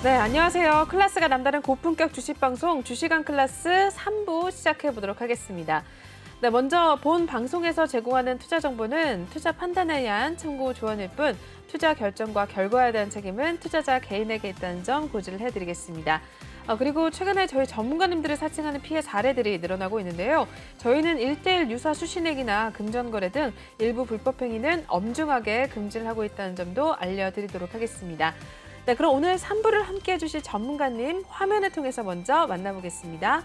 네, 안녕하세요. 클래스가 남다른 고품격 주식방송 주식왕 클래스 3부 시작해 보도록 하겠습니다. 네, 먼저 본 방송에서 제공하는 투자 정보는 투자 판단에 의한 참고 조언일 뿐 투자 결정과 결과에 대한 책임은 투자자 개인에게 있다는 점 고지를 해드리겠습니다. 그리고 최근에 저희 전문가님들을 사칭하는 피해 사례들이 늘어나고 있는데요. 저희는 1:1 유사 수신액이나 금전거래 등 일부 불법 행위는 엄중하게 금지를 하고 있다는 점도 알려드리도록 하겠습니다. 네, 그럼 오늘 3부를 함께해 주실 전문가님 화면을 통해서 먼저 만나보겠습니다.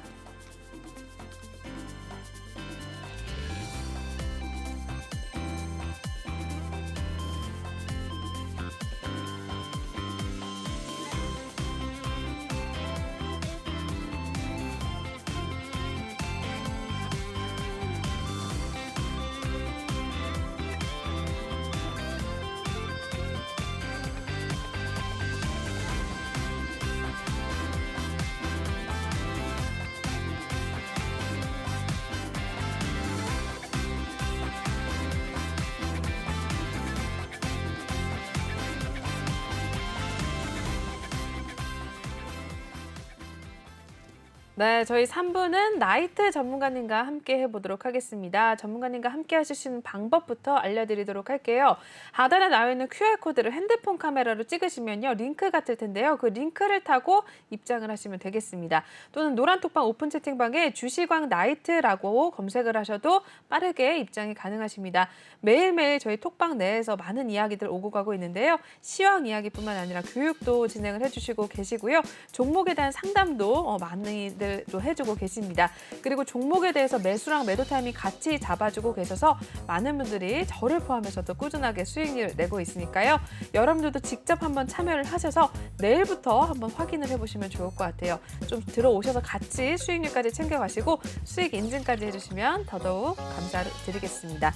네, 저희 3부는 나이트 전문가님과 함께 해보도록 하겠습니다. 전문가님과 함께 하실 수 있는 방법부터 알려드리도록 할게요. 하단에 나와 있는 QR코드를 핸드폰 카메라로 찍으시면요. 링크가 뜰 텐데요. 그 링크를 타고 입장을 하시면 되겠습니다. 또는 노란톡방 오픈 채팅방에 주식왕 나이트라고 검색을 하셔도 빠르게 입장이 가능하십니다. 매일매일 저희 톡방 내에서 많은 이야기들 오고 가고 있는데요. 시황 이야기뿐만 아니라 교육도 진행을 해주시고 계시고요. 종목에 대한 상담도 많이들 또 해주고 계십니다. 그리고 종목에 대해서 매수랑 매도 타이밍 같이 잡아주고 계셔서 많은 분들이 저를 포함해서도 꾸준하게 수익률 내고 있으니까요. 여러분들도 직접 한번 참여를 하셔서 내일부터 한번 확인을 해보시면 좋을 것 같아요. 좀 들어오셔서 같이 수익률까지 챙겨가시고 수익 인증까지 해주시면 더더욱 감사드리겠습니다.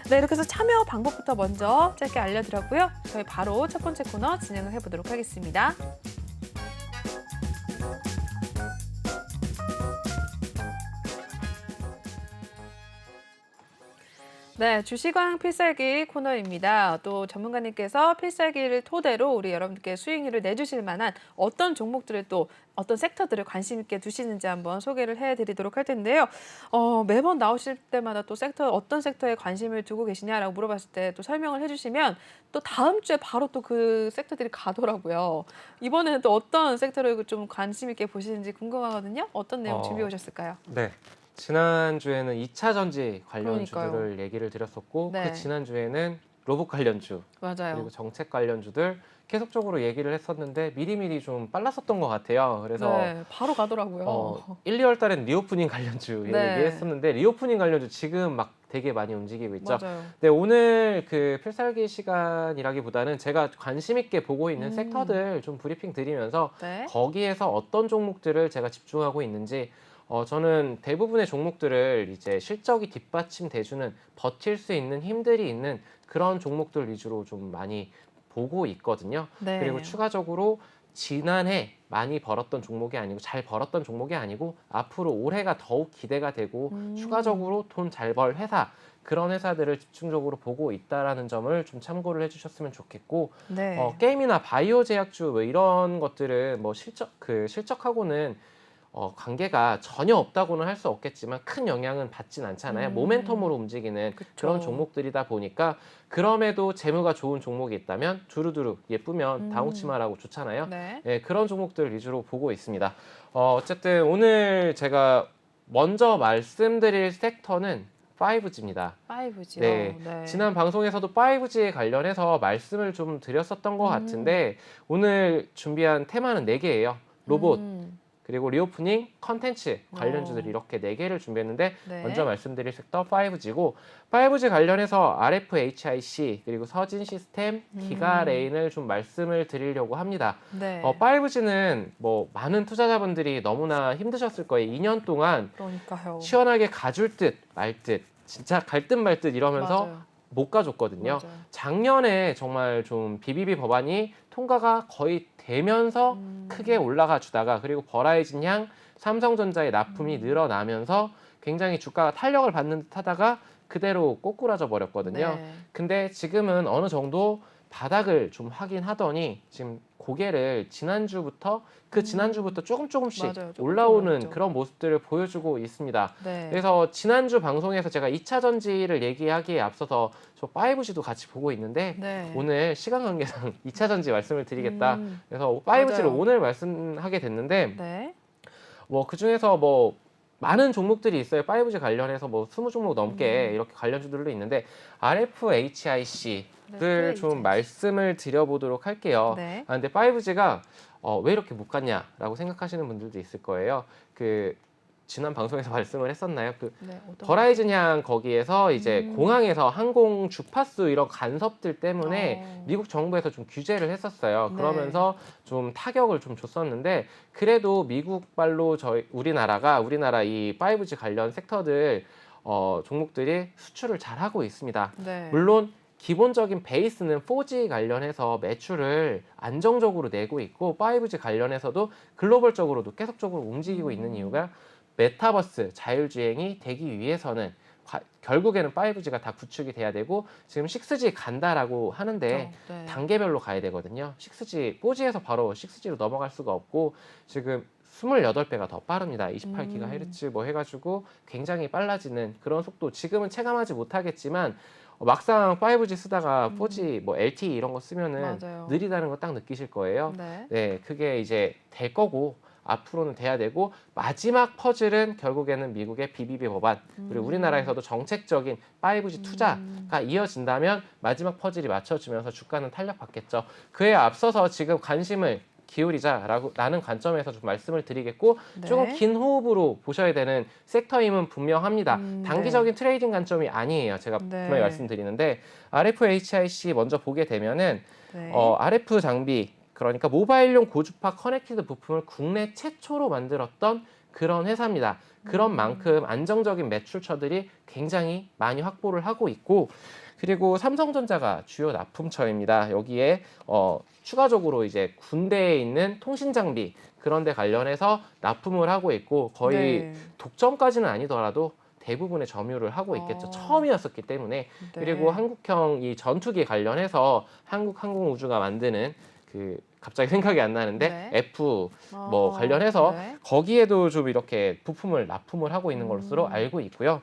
네, 이렇게 해서 참여 방법부터 먼저 짧게 알려드렸고요. 저희 바로 첫 번째 코너 진행을 해보도록 하겠습니다. 네, 주식왕 필살기 코너입니다. 또 전문가님께서 필살기를 토대로 우리 여러분들께 수익률을 내주실 만한 어떤 종목들을 또 어떤 섹터들을 관심 있게 두시는지 한번 소개를 해드리도록 할 텐데요. 매번 나오실 때마다 또 어떤 섹터에 관심을 두고 계시냐라고 물어봤을 때 또 설명을 해주시면 또 다음 주에 바로 또 그 섹터들이 가더라고요. 이번에는 또 어떤 섹터를 좀 관심 있게 보시는지 궁금하거든요. 어떤 내용 준비해 오셨을까요? 네. 지난주에는 2차 전지 관련 그러니까요. 주들을 얘기를 드렸었고 네. 그 지난주에는 로봇 관련주 맞아요. 그리고 정책 관련주들 계속적으로 얘기를 했었는데 미리미리 좀 빨랐었던 것 같아요. 그래서 네, 바로 가더라고요. 1, 2월 달엔 리오프닝 관련주 네. 얘기했었는데 리오프닝 관련주 지금 막 되게 많이 움직이고 있죠. 맞아요. 네, 오늘 그 필살기 시간이라기보다는 제가 관심 있게 보고 있는 섹터들 좀 브리핑 드리면서 네. 거기에서 어떤 종목들을 제가 집중하고 있는지 저는 대부분의 종목들을 이제 실적이 뒷받침돼주는 버틸 수 있는 힘들이 있는 그런 종목들 위주로 좀 많이 보고 있거든요. 네. 그리고 추가적으로 지난해 많이 벌었던 종목이 아니고 잘 벌었던 종목이 아니고 앞으로 올해가 더욱 기대가 되고 추가적으로 돈 잘 벌 회사 그런 회사들을 집중적으로 보고 있다라는 점을 좀 참고를 해주셨으면 좋겠고 네. 게임이나 바이오 제약주 뭐 이런 것들은 뭐 실적하고는 관계가 전혀 없다고는 할 수 없겠지만 큰 영향은 받진 않잖아요. 모멘텀으로 움직이는 그쵸. 그런 종목들이다 보니까 그럼에도 재무가 좋은 종목이 있다면 두루두루 예쁘면 다홍치마라고 좋잖아요. 네. 네, 그런 종목들 위주로 보고 있습니다. 어쨌든 오늘 제가 먼저 말씀드릴 섹터는 5G입니다. 5G요. 네, 지난 방송에서도 5G에 관련해서 말씀을 좀 드렸었던 것 같은데 오늘 준비한 테마는 4개예요. 로봇, 그리고 리오프닝, 컨텐츠 관련주들 이렇게 4개를 준비했는데 네. 먼저 말씀드릴 섹터 5G고 5G 관련해서 RFHIC 그리고 서진 시스템, 기가레인을 좀 말씀을 드리려고 합니다. 네. 5G는 뭐 많은 투자자분들이 너무나 힘드셨을 거예요. 2년 동안 그러니까요. 시원하게 가줄 듯 말 듯 진짜 갈 듯 말 듯 이러면서 맞아요. 못 가줬거든요. 맞아요. 작년에 정말 좀 BBB 법안이 통과가 거의 되면서 크게 올라가 주다가 그리고 버라이즌 향 삼성전자의 납품이 늘어나면서 굉장히 주가가 탄력을 받는 듯 하다가 그대로 꼬꾸라져 버렸거든요. 네. 근데 지금은 어느 정도 바닥을 좀 확인하더니 지금 고개를 지난주부터 조금씩 맞아요. 조금 올라오는 올랐죠. 그런 모습들을 보여주고 있습니다. 네. 그래서 지난주 방송에서 제가 2차 전지를 얘기하기에 앞서서 저 5G도 같이 보고 있는데 네. 오늘 시간 관계상 2차 전지 말씀을 드리겠다. 그래서 5G를 맞아요. 오늘 말씀하게 됐는데 네. 뭐 그중에서 뭐 많은 종목들이 있어요. 5G 관련해서 뭐 20종목 넘게 이렇게 관련주들도 있는데 RFHIC를 좀 말씀을 드려보도록 할게요. 네. 근데 5G가 왜 이렇게 못 갔냐라고 생각하시는 분들도 있을 거예요. 그 지난 방송에서 말씀을 했었나요? 그 네. 어떤 버라이즌 향 거기에서 이제 공항에서 항공 주파수 이런 간섭들 때문에 미국 정부에서 좀 규제를 했었어요. 네. 그러면서 좀 타격을 좀 줬었는데 그래도 미국발로 우리나라 이 5G 관련 섹터들 종목들이 수출을 잘 하고 있습니다. 네. 물론 기본적인 베이스는 4G 관련해서 매출을 안정적으로 내고 있고 5G 관련해서도 글로벌적으로도 계속적으로 움직이고 있는 이유가 메타버스 자율주행이 되기 위해서는 결국에는 5G가 다 구축이 돼야 되고 지금 6G 간다라고 하는데 네. 단계별로 가야 되거든요. 6G, 4G에서 바로 6G로 넘어갈 수가 없고 지금 28배가 더 빠릅니다. 28GHz 뭐 해가지고 굉장히 빨라지는 그런 속도. 지금은 체감하지 못하겠지만 막상 5G 쓰다가 4G 뭐 LTE 이런 거 쓰면은 맞아요. 느리다는 거 딱 느끼실 거예요. 네. 네, 그게 이제 될 거고 앞으로는 돼야 되고 마지막 퍼즐은 결국에는 미국의 BBB 법안 그리고 우리나라에서도 정책적인 5G 투자가 이어진다면 마지막 퍼즐이 맞춰지면서 주가는 탄력받겠죠. 그에 앞서서 지금 관심을 기울이자라는 관점에서 좀 말씀을 드리겠고 네. 조금 긴 호흡으로 보셔야 되는 섹터임은 분명합니다. 단기적인 네. 트레이딩 관점이 아니에요. 제가 네. 분명히 말씀드리는데 RFHIC 먼저 보게 되면은 네. RF 장비 그러니까 모바일용 고주파 커넥티드 부품을 국내 최초로 만들었던 그런 회사입니다. 그런 만큼 안정적인 매출처들이 굉장히 많이 확보를 하고 있고 그리고 삼성전자가 주요 납품처입니다. 여기에 추가적으로 이제 군대에 있는 통신 장비 그런 데 관련해서 납품을 하고 있고 거의 네. 독점까지는 아니더라도 대부분의 점유를 하고 있겠죠. 처음이었었기 때문에. 네. 그리고 한국형 이 전투기 관련해서 한국항공우주가 만드는 그 갑자기 생각이 안 나는데 네. F 뭐 관련해서 네. 거기에도 좀 이렇게 부품을 납품을 하고 있는 것으로 알고 있고요.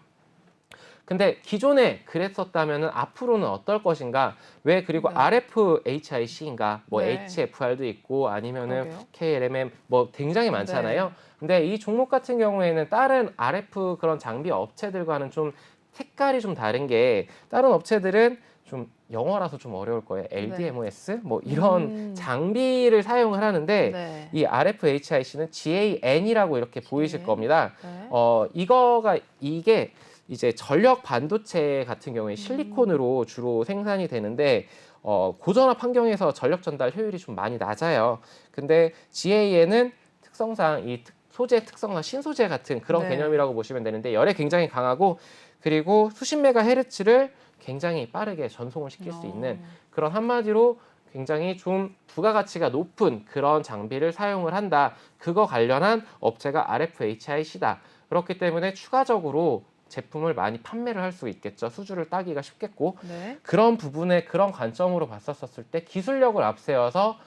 근데 기존에 그랬었다면은 앞으로는 어떨 것인가? 왜 그리고 네. RFHIC인가? 뭐 네. HFR도 있고 아니면은 그러게요. KLMM 뭐 굉장히 많잖아요. 네. 근데 이 종목 같은 경우에는 다른 RF 그런 장비 업체들과는 좀 색깔이 좀 다른 게 다른 업체들은 좀 영어라서 좀 어려울 거예요. LDMOS 뭐 이런 장비를 사용을 하는데 네. 이 RFHIC는 GAN이라고 이렇게 보이실 GAN? 겁니다. 네. 이게 이제 전력 반도체 같은 경우에 실리콘으로 주로 생산이 되는데 고전압 환경에서 전력 전달 효율이 좀 많이 낮아요. 근데 GAN은 특성상 이 소재 특성상 신소재 같은 그런 네. 개념이라고 보시면 되는데 열에 굉장히 강하고 그리고 수십 메가헤르츠를 굉장히 빠르게 전송을 시킬 수 있는 그런 한마디로 굉장히 좀 부가가치가 높은 그런 장비를 사용을 한다. 그거 관련한 업체가 RFHIC다. 그렇기 때문에 추가적으로 제품을 많이 판매를 할 수 있겠죠. 수주를 따기가 쉽겠고 네. 그런 부분에 그런 관점으로 봤었을 때 기술력을 앞세워서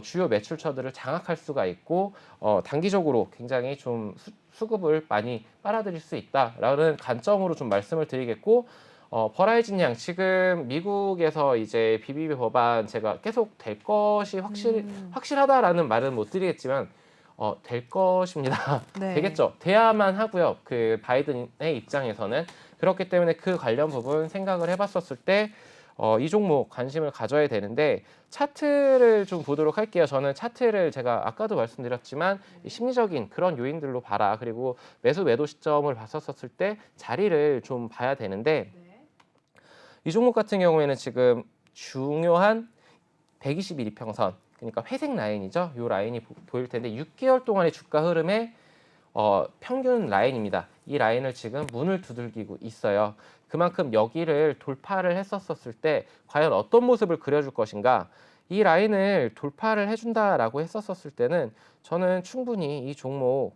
주요 매출처들을 장악할 수가 있고 단기적으로 굉장히 좀 수급을 많이 빨아들일 수 있다라는 관점으로 좀 말씀을 드리겠고 버라이즌 양 지금 미국에서 이제 BBB 법안 제가 계속 될 것이 확실하다라는 말은 못 드리겠지만 될 것입니다. 네. 되겠죠. 돼야만 하고요. 그 바이든의 입장에서는 그렇기 때문에 그 관련 부분 생각을 해봤었을 때 이 종목 관심을 가져야 되는데 차트를 좀 보도록 할게요. 저는 차트를 제가 아까도 말씀드렸지만 이 심리적인 그런 요인들로 봐라. 그리고 매도 시점을 봤었을 때 자리를 좀 봐야 되는데 이 종목 같은 경우에는 지금 중요한 121 이평선 그러니까 회색 라인이죠. 이 라인이 보일 텐데 6개월 동안의 주가 흐름의 평균 라인입니다. 이 라인을 지금 문을 두들기고 있어요. 그만큼 여기를 돌파를 했었을 때 과연 어떤 모습을 그려줄 것인가? 이 라인을 돌파를 해준다라고 했었을 때는 저는 충분히 이 종목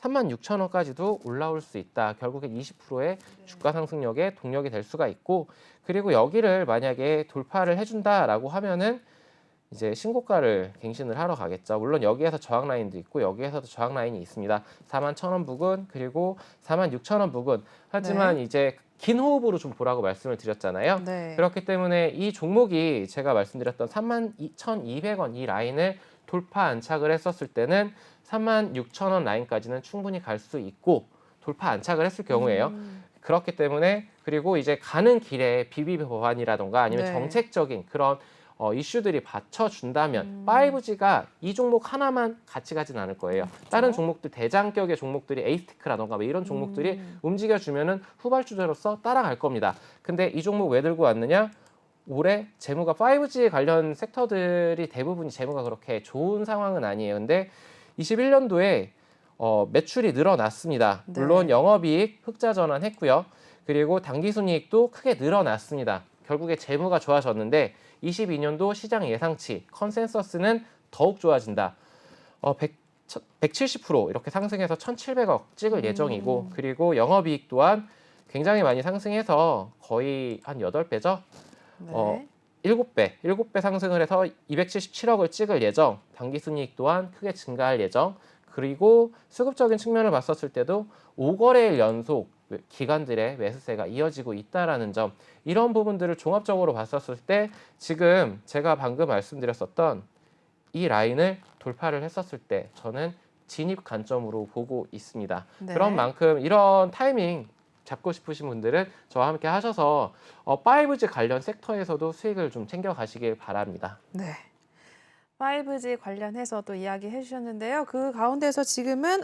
36,000원까지도 올라올 수 있다. 결국에 20%의 주가 상승력의 동력이 될 수가 있고 그리고 여기를 만약에 돌파를 해준다라고 하면은 이제 신고가를 갱신을 하러 가겠죠. 물론 여기에서 저항 라인도 있고 여기에서도 저항 라인이 있습니다. 41,000원 부근 그리고 46,000원 부근. 하지만 네. 이제 긴 호흡으로 좀 보라고 말씀을 드렸잖아요. 네. 그렇기 때문에 이 종목이 제가 말씀드렸던 32,200원 이 라인을 돌파 안착을 했었을 때는 36,000원 라인까지는 충분히 갈 수 있고 돌파 안착을 했을 경우에요. 그렇기 때문에 그리고 이제 가는 길에 비비 법안이라던가 아니면 네. 정책적인 그런 이슈들이 받쳐준다면 5G가 이 종목 하나만 같이 가진 않을 거예요. 다른 종목들 대장격의 종목들이 에이스티크라던가 뭐 이런 종목들이 움직여주면은 후발주자로서 따라갈 겁니다. 근데 이 종목 왜 들고 왔느냐? 올해 재무가 5G 관련 섹터들이 대부분이 재무가 그렇게 좋은 상황은 아니에요. 근데 21년도에 매출이 늘어났습니다. 네. 물론 영업이익 흑자 전환했고요. 그리고 당기순이익도 크게 늘어났습니다. 결국에 재무가 좋아졌는데 22년도 시장 예상치 컨센서스는 더욱 좋아진다. 170% 이렇게 상승해서 1,700억 찍을 예정이고 그리고 영업이익 또한 굉장히 많이 상승해서 거의 한 8배죠. 네. 7배 상승을 해서 277억을 찍을 예정. 당기순이익 또한 크게 증가할 예정. 그리고 수급적인 측면을 봤었을 때도 5거래일 연속 기관들의 매수세가 이어지고 있다라는 점, 이런 부분들을 종합적으로 봤었을 때 지금 제가 방금 말씀드렸었던 이 라인을 돌파를 했었을 때 저는 진입 관점으로 보고 있습니다. 네. 그런 만큼 이런 타이밍 잡고 싶으신 분들은 저와 함께 하셔서 5G 관련 섹터에서도 수익을 좀 챙겨 가시길 바랍니다. 네. 5G 관련해서 또 이야기해 주셨는데요. 그 가운데서 지금은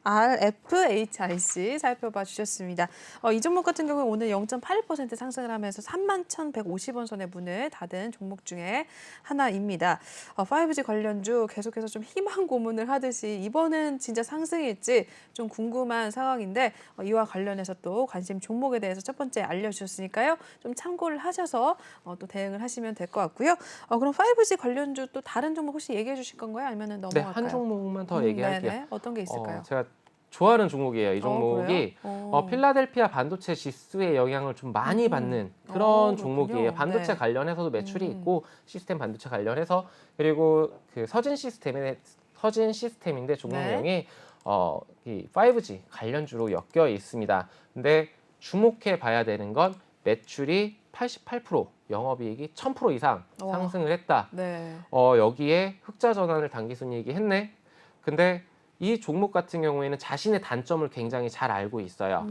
RFHIC 살펴봐 주셨습니다. 이 종목 같은 경우는 오늘 0.81% 상승을 하면서 31,150원 선에 문을 닫은 종목 중에 하나입니다. 5G 관련주 계속해서 좀 희망 고문을 하듯이 이번은 진짜 상승일지 좀 궁금한 상황인데 이와 관련해서 또 관심 종목에 대해서 첫 번째 알려주셨으니까요. 좀 참고를 하셔서 또 대응을 하시면 될 것 같고요. 그럼 5G 관련주 또 다른 종목 혹시 얘기해 주실 건가요? 아니면 네, 넘어갈까요? 한 종목만 더 얘기할게요. 네네. 어떤 게 있을까요? 제가 좋아하는 종목이에요. 이 종목이 그래요? 필라델피아 반도체 지수의 영향을 좀 많이 받는 그런 그렇군요. 종목이에요. 반도체 네. 관련해서도 매출이 있고 시스템 반도체 관련해서 그리고 그 서진 시스템인데 종목명이 이 5G 관련주로 엮여 있습니다. 근데 주목해 봐야 되는 건 매출이 88%, 영업이익이 1000% 이상 와. 상승을 했다. 네. 여기에 흑자 전환을 당기순이익이 했네. 근데 이 종목 같은 경우에는 자신의 단점을 굉장히 잘 알고 있어요.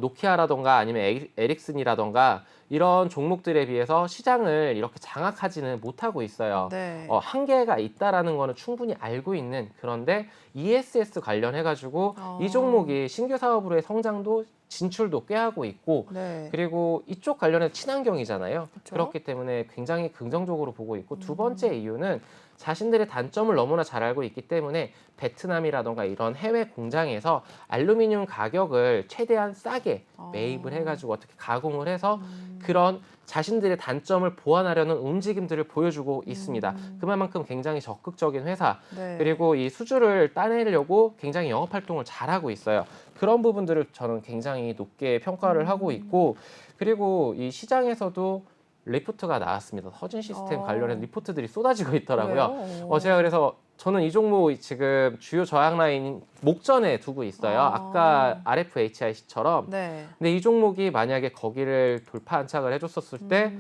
노키아라던가 아니면 에릭슨이라던가 이런 종목들에 비해서 시장을 이렇게 장악하지는 못하고 있어요. 네. 한계가 있다라는 거는 충분히 알고 있는, 그런데 ESS 관련해가지고 이 어. 종목이 신규 사업으로의 성장도 진출도 꽤 하고 있고 네. 그리고 이쪽 관련해서 친환경이잖아요. 그쵸? 그렇기 때문에 굉장히 긍정적으로 보고 있고 두 번째 이유는 자신들의 단점을 너무나 잘 알고 있기 때문에 베트남이라던가 이런 해외 공장에서 알루미늄 가격을 최대한 싸게 매입을 해가지고 어떻게 가공을 해서 그런 자신들의 단점을 보완하려는 움직임들을 보여주고 있습니다. 그만큼 굉장히 적극적인 회사, 네. 그리고 이 수주를 따내려고 굉장히 영업 활동을 잘하고 있어요. 그런 부분들을 저는 굉장히 높게 평가를 하고 있고, 그리고 이 시장에서도 리포트가 나왔습니다. 서진 시스템 관련해서 리포트들이 쏟아지고 있더라고요. 그래요? 제가 그래서 저는 이 종목 지금 주요 저항 라인 목전에 두고 있어요. 아까 RFHIC처럼. 네. 근데 이 종목이 만약에 거기를 돌파 안착을 해줬었을 때,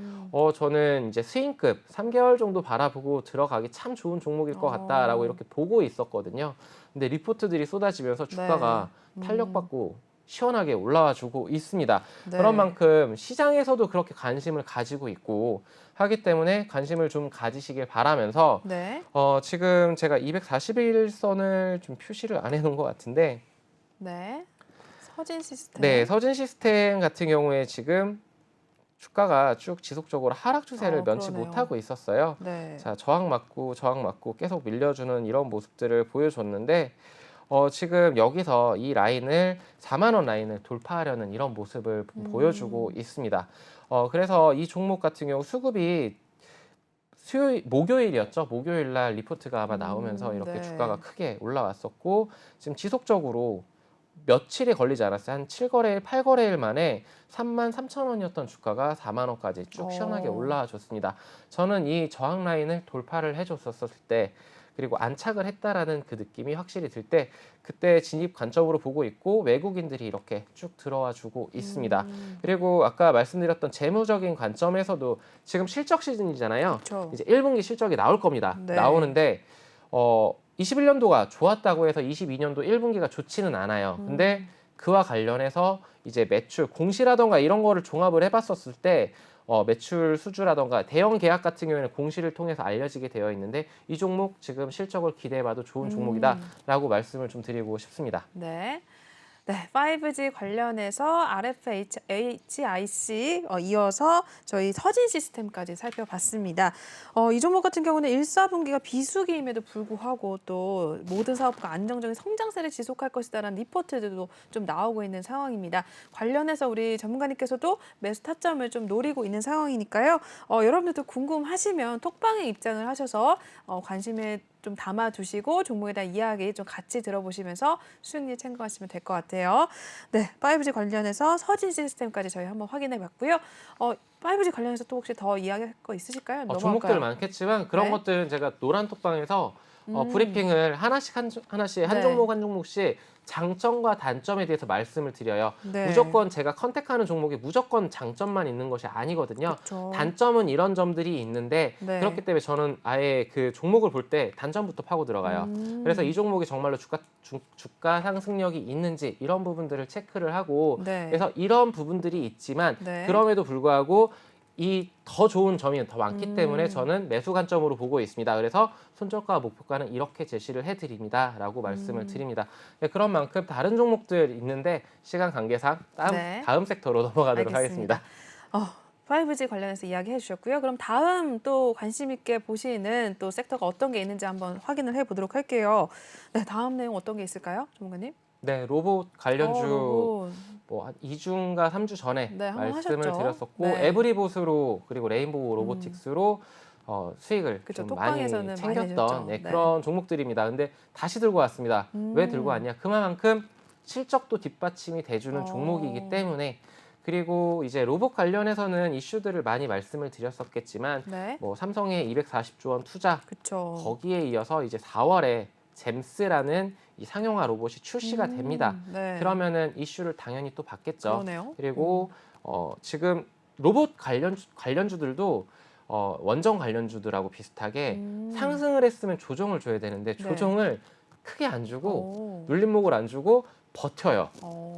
저는 이제 스윙급 3개월 정도 바라보고 들어가기 참 좋은 종목일 것 같다라고 이렇게 보고 있었거든요. 근데 리포트들이 쏟아지면서 주가가 탄력받고 시원하게 올라와 주고 있습니다. 네. 그런 만큼 시장에서도 그렇게 관심을 가지고 있고 하기 때문에 관심을 좀 가지시길 바라면서 네. 지금 제가 241선을 좀 표시를 안 해놓은 것 같은데, 네. 서진 시스템. 네, 서진 시스템 같은 경우에 지금 주가가 쭉 지속적으로 하락 추세를 면치 그러네요. 못하고 있었어요. 네. 자, 저항 맞고 계속 밀려주는 이런 모습들을 보여줬는데, 지금 여기서 이 라인을 4만 원 라인을 돌파하려는 이런 모습을 보여주고 있습니다. 그래서 이 종목 같은 경우 수급이 목요일이었죠. 목요일 날 리포트가 아마 나오면서 이렇게 네. 주가가 크게 올라왔었고 지금 지속적으로 며칠이 걸리지 않았어요. 한 7거래일, 8거래일 만에 33,000원이었던 주가가 4만 원까지 쭉 시원하게 올라와 줬습니다. 저는 이 저항 라인을 돌파를 해줬었을 때 그리고 안착을 했다라는 그 느낌이 확실히 들 때 그때 진입 관점으로 보고 있고 외국인들이 이렇게 쭉 들어와 주고 있습니다. 그리고 아까 말씀드렸던 재무적인 관점에서도 지금 실적 시즌이잖아요. 그렇죠. 이제 1분기 실적이 나올 겁니다. 네. 나오는데 21년도가 좋았다고 해서 22년도 1분기가 좋지는 않아요. 근데 그와 관련해서 이제 매출, 공시라던가 이런 거를 종합을 해봤었을 때 매출 수주라던가 대형 계약 같은 경우에는 공시를 통해서 알려지게 되어 있는데 이 종목 지금 실적을 기대해봐도 좋은 종목이다라고 말씀을 좀 드리고 싶습니다. 네. 네, 5G 관련해서 RFHIC 이어서 저희 서진 시스템까지 살펴봤습니다. 이 종목 같은 경우는 1, 4분기가 비수기임에도 불구하고 또 모든 사업과 안정적인 성장세를 지속할 것이다라는 리포트들도 좀 나오고 있는 상황입니다. 관련해서 우리 전문가님께서도 매수 타점을 좀 노리고 있는 상황이니까요. 여러분들도 궁금하시면 톡방에 입장을 하셔서 관심에 좀 담아두시고 종목에 대한 이야기 좀 같이 들어보시면서 수익률 참고하시면 될 것 같아요. 네, 5G 관련해서 서진 시스템까지 저희 한번 확인해봤고요. 5G 관련해서 또 혹시 더 이야기할 거 있으실까요? 종목들 넘어갈까요? 많겠지만 그런 네. 것들은 제가 노란 톡방에서 브리핑을 하나씩 한 네. 종목 한 종목씩 장점과 단점에 대해서 말씀을 드려요. 네. 무조건 제가 컨택하는 종목이 무조건 장점만 있는 것이 아니거든요. 그렇죠. 단점은 이런 점들이 있는데 네. 그렇기 때문에 저는 아예 그 종목을 볼 때 단점부터 파고 들어가요. 그래서 이 종목이 정말로 주가 상승력이 있는지 이런 부분들을 체크를 하고 네. 그래서 이런 부분들이 있지만 네. 그럼에도 불구하고 이 더 좋은 점이 더 많기 때문에 저는 매수 관점으로 보고 있습니다. 그래서 손절가 목표가는 이렇게 제시를 해드립니다라고 말씀을 드립니다. 네, 그런 만큼 다른 종목들 있는데 시간 관계상 네. 다음 섹터로 넘어가도록 알겠습니다. 하겠습니다. 5G 관련해서 이야기해 주셨고요. 그럼 다음 또 관심 있게 보시는 또 섹터가 어떤 게 있는지 한번 확인을 해보도록 할게요. 네, 다음 내용 어떤 게 있을까요, 전문가님? 네, 로봇 관련주 로봇. 뭐 한 2주인가 3주 전에 네, 한번 말씀을 하셨죠. 드렸었고 네. 에브리봇으로 그리고 레인보우 로보틱스로 수익을 그쵸, 좀 많이 톡방에서는 많이 챙겼던 내셨죠. 네, 네. 그런 종목들입니다. 근데 다시 들고 왔습니다. 왜 들고 왔냐? 그만큼 실적도 뒷받침이 돼주는 종목이기 때문에 그리고 이제 로봇 관련해서는 이슈들을 많이 말씀을 드렸었겠지만 네. 뭐 삼성의 240조 원 투자 그쵸. 거기에 이어서 이제 4월에 잼스라는 이 상용화 로봇이 출시가 됩니다. 네. 그러면은 이슈를 당연히 또 받겠죠. 그러네요. 그리고 지금 로봇 관련주들도 원전 관련주들하고 비슷하게 상승을 했으면 조정을 줘야 되는데 네. 조정을 크게 안 주고 오. 눌림목을 안 주고 버텨요.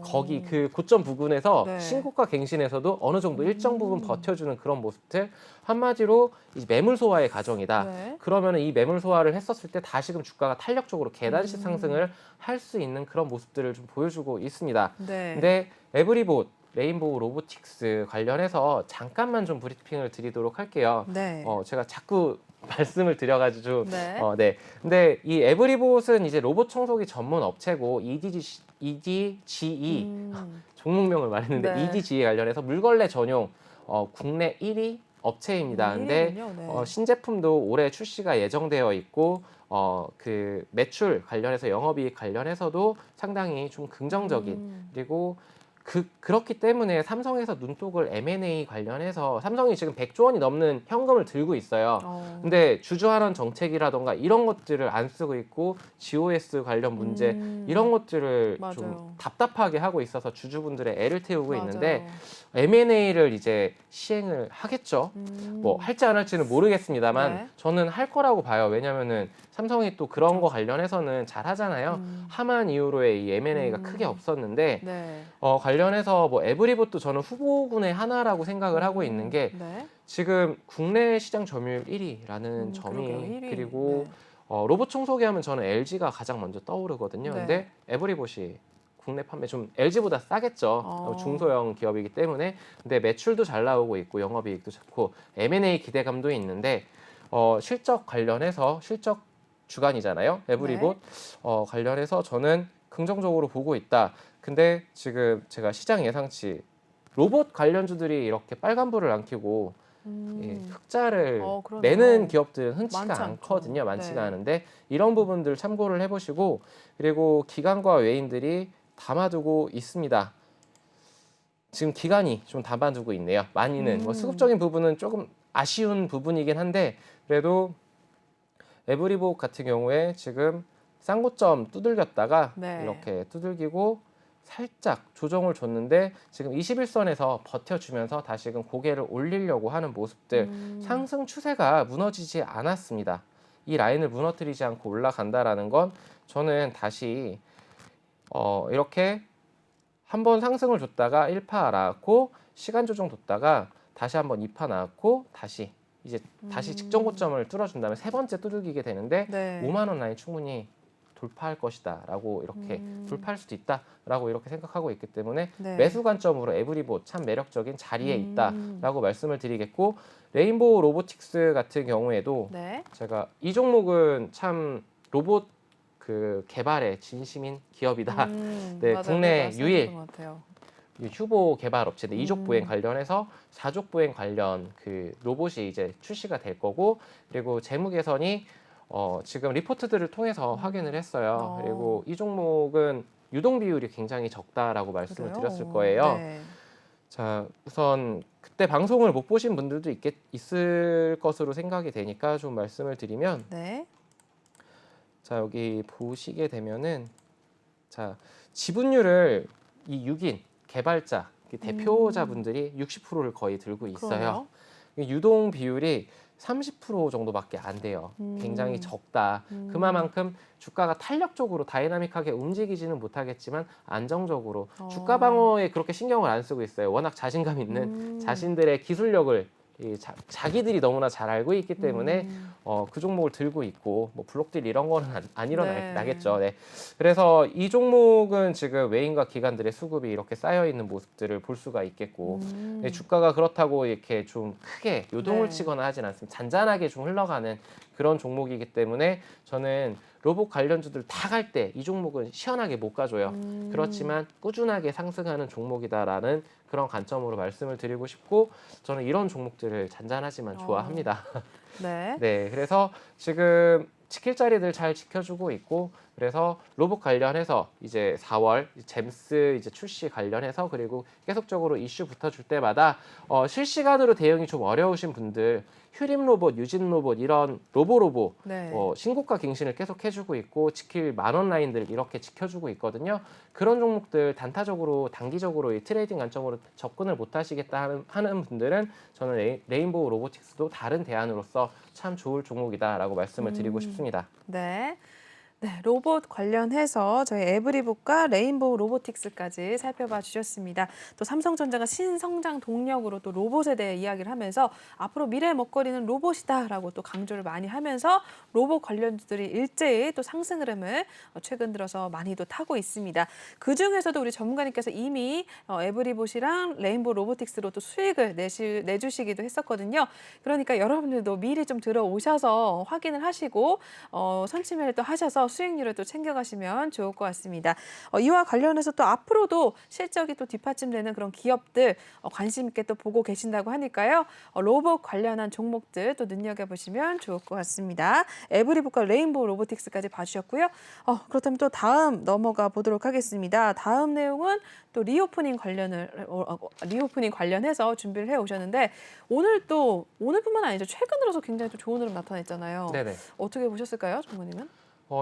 거기 그 고점 부근에서 네. 신고가 갱신에서도 어느 정도 일정 부분 버텨주는 그런 모습들 한마디로 이제 매물 소화의 과정이다. 네. 그러면 이 매물 소화를 했었을 때 다시금 주가가 탄력적으로 계단식 상승을 할 수 있는 그런 모습들을 좀 보여주고 있습니다. 네. 근데 에브리봇 레인보우 로보틱스 관련해서 잠깐만 좀 브리핑을 드리도록 할게요. 네. 제가 자꾸 말씀을 드려가지고 네. 네. 근데 이 에브리봇은 이제 로봇 청소기 전문 업체고 EDGE 종목명을 말했는데 네. EDGE 관련해서 물걸레 전용 국내 1위 업체입니다. 근데 네. 신제품도 올해 출시가 예정되어 있고 그 매출 관련해서 영업이익 관련해서도 상당히 좀 긍정적인 그리고 그렇기 때문에 삼성에서 눈독을 M&A 관련해서 삼성이 지금 100조 원이 넘는 현금을 들고 있어요. 근데 주주환원 정책이라던가 이런 것들을 안 쓰고 있고 GOS 관련 문제 이런 것들을 맞아요. 좀 답답하게 하고 있어서 주주분들의 애를 태우고 맞아요. 있는데 M&A를 이제 시행을 하겠죠. 뭐 할지 안 할지는 모르겠습니다만 네. 저는 할 거라고 봐요. 왜냐면은 삼성이 또 그런 거 관련해서는 잘 하잖아요. 하만 이후로의 이 M&A가 크게 없었는데 네. 관련해서 뭐 에브리봇도 저는 후보군의 하나라고 생각을 하고 있는 게 네. 지금 국내 시장 점유율 1위라는 점이 그러게요, 1위. 그리고 네. 로봇 청소기 하면 저는 LG가 가장 먼저 떠오르거든요. 네. 근데 에브리봇이 국내 판매 좀 LG보다 싸겠죠. 중소형 기업이기 때문에. 근데 매출도 잘 나오고 있고 영업이익도 좋고 M&A 기대감도 있는데 실적 관련해서 실적 주간이잖아요. 에브리봇 관련해서 저는 긍정적으로 보고 있다. 근데 지금 제가 시장 예상치 로봇 관련주들이 이렇게 빨간불을 안 켜고 흑자를 그러네요. 내는 기업들은 흔치가 많지 않거든요. 않죠. 많지가 네. 않은데 이런 부분들 참고를 해보시고 그리고 기관과 외인들이 담아두고 있습니다. 지금 기간이 좀 담아두고 있네요. 많이는 뭐 수급적인 부분은 조금 아쉬운 부분이긴 한데 그래도 에브리복 같은 경우에 지금 싼 고점 두들겼다가 네. 이렇게 두들기고 살짝 조정을 줬는데 지금 21선에서 버텨주면서 다시금 고개를 올리려고 하는 모습들 상승 추세가 무너지지 않았습니다. 이 라인을 무너뜨리지 않고 올라간다라는 건 저는 다시 이렇게 한번 상승을 줬다가 1파 나왔고 시간 조정 뒀다가 다시 한번 2파 나왔고 다시 이제 다시 직전 고점을 뚫어준 다음에 세 번째 두들기게 되는데 네. 5만 원 라인 충분히 돌파할 것이다라고 이렇게 돌파할 수도 있다라고 이렇게 생각하고 있기 때문에 네. 매수 관점으로 에브리보 참 매력적인 자리에 있다라고 말씀을 드리겠고 레인보우 로보틱스 같은 경우에도 네. 제가 이 종목은 참 로봇 그 개발에 진심인 기업이다. 네, 맞아요. 국내 말씀하셨던 유일 것 같아요. 휴보 개발 업체인데 이족 보행 관련해서 사족 보행 관련 그 로봇이 이제 출시가 될 거고 그리고 재무 개선이 지금 리포트들을 통해서 확인을 했어요. 그리고 이 종목은 유동 비율이 굉장히 적다라고 말씀을 그래요? 드렸을 거예요. 네. 자, 우선 그때 방송을 못 보신 분들도 있을 것으로 생각이 되니까 좀 말씀을 드리면 네. 자, 여기 보시게 되면은 자, 지분율을 이 6인 개발자 대표자분들이 60%를 거의 들고 있어요. 그러네요. 유동 비율이 30% 정도밖에 안 돼요. 굉장히 적다. 그만큼 주가가 탄력적으로 다이나믹하게 움직이지는 못하겠지만 안정적으로 주가 방어에 그렇게 신경을 안 쓰고 있어요. 워낙 자신감 있는 자신들의 기술력을 자기들이 너무나 잘 알고 있기 때문에 그 종목을 들고 있고 뭐 블록딜 이런 거는 안 일어나겠죠. 네. 그래서 이 종목은 지금 외인과 기관들의 수급이 이렇게 쌓여 있는 모습들을 볼 수가 있겠고 네, 주가가 그렇다고 이렇게 좀 크게 요동을 네. 치거나 하진 않습니다. 잔잔하게 좀 흘러가는 그런 종목이기 때문에 저는 로봇 관련주들 다 갈 때 이 종목은 시원하게 못 가줘요. 그렇지만 꾸준하게 상승하는 종목이다라는 그런 관점으로 말씀을 드리고 싶고 저는 이런 종목들을 잔잔하지만 좋아합니다. 네. 네, 그래서 지금 지킬 자리들 잘 지켜주고 있고 그래서 로봇 관련해서 이제 4월 잼스 이제 출시 관련해서 그리고 계속적으로 이슈 붙어줄 때마다 실시간으로 대응이 좀 어려우신 분들 휴림 로봇, 유진 로봇 이런 로보 네. 신고가 갱신을 계속 해주고 있고 지킬 만원 라인들 이렇게 지켜주고 있거든요. 그런 종목들 단타적으로 단기적으로 이 트레이딩 관점으로 접근을 못 하시겠다 하는 분들은 저는 레인보우 로보틱스도 다른 대안으로서 참 좋을 종목이다라고 말씀을 드리고 싶습니다. 네. 네, 로봇 관련해서 저희 에브리북과 레인보우 로보틱스까지 살펴봐 주셨습니다. 또 삼성전자가 신성장 동력으로 또 로봇에 대해 이야기를 하면서 앞으로 미래의 먹거리는 로봇이다라고 또 강조를 많이 하면서 로봇 관련주들이 일제히 또 상승 흐름을 최근 들어서 많이도 타고 있습니다. 그 중에서도 우리 전문가님께서 이미 에브리봇이랑 레인보우 로보틱스로 또 수익을 내주시기도 했었거든요. 그러니까 여러분들도 미리 좀 들어오셔서 확인을 하시고 선침해를 또 하셔서 수익률을 또 챙겨가시면 좋을 것 같습니다. 이와 관련해서 또 앞으로도 실적이 또 뒷받침되는 그런 기업들 관심 있게 또 보고 계신다고 하니까요. 로봇 관련한 종목들 또 눈여겨보시면 좋을 것 같습니다. 에브리북과 레인보우 로보틱스까지 봐주셨고요. 그렇다면 또 다음 넘어가 보도록 하겠습니다. 다음 내용은 또 리오프닝 관련해서 준비를 해오셨는데 오늘뿐만 아니죠. 최근 들어서 굉장히 또 좋은 흐름 나타냈잖아요. 네네. 어떻게 보셨을까요, 전무님은?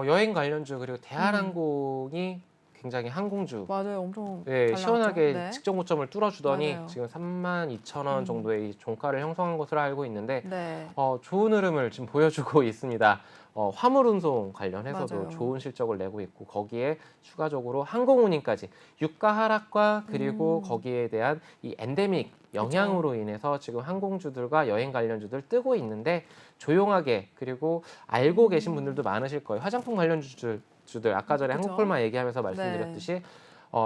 여행 관련주 그리고 대한항공이 굉장히 항공주 맞아요, 엄청 네, 잘 시원하게 나왔죠. 네. 직전 고점을 뚫어주더니 맞아요. 지금 32,000원 정도의 이 종가를 형성한 것으로 알고 있는데 네. 좋은 흐름을 지금 보여주고 있습니다. 화물 운송 관련해서도 맞아요. 좋은 실적을 내고 있고 거기에 추가적으로 항공 운임까지 유가 하락과 그리고 거기에 대한 이 엔데믹 영향으로 인해서 지금 항공주들과 여행 관련주들 뜨고 있는데 조용하게 그리고 알고 계신 분들도 많으실 거예요. 화장품 관련주들 아까 전에 그죠. 한국콜만 얘기하면서 말씀드렸듯이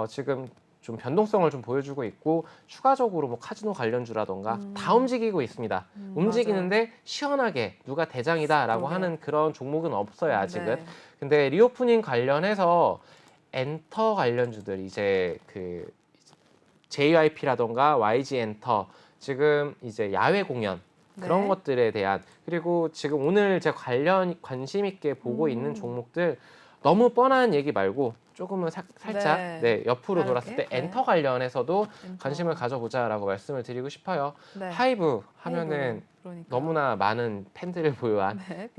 지금 좀 변동성을 좀 보여주고 있고 추가적으로 뭐 카지노 관련주라던가 다 움직이고 있습니다. 움직이는데 시원하게 누가 대장이다라고 그러게요. 하는 그런 종목은 없어요 아직은. 네. 근데 리오프닝 관련해서 엔터 관련주들 이제 그 JYP라던가 YG 엔터 지금 이제 야외 공연 그런 네. 것들에 대한 그리고 지금 오늘 제가 관심 있게 보고 있는 종목들 너무 뻔한 얘기 말고 조금은 살짝 네. 옆으로 다르게? 돌았을 때 네. 엔터 관련해서도 엔터. 관심을 가져보자라고 말씀을 드리고 싶어요. 네. 하이브 하면은 그러니까요. 너무나 많은 팬들을 보유한 네,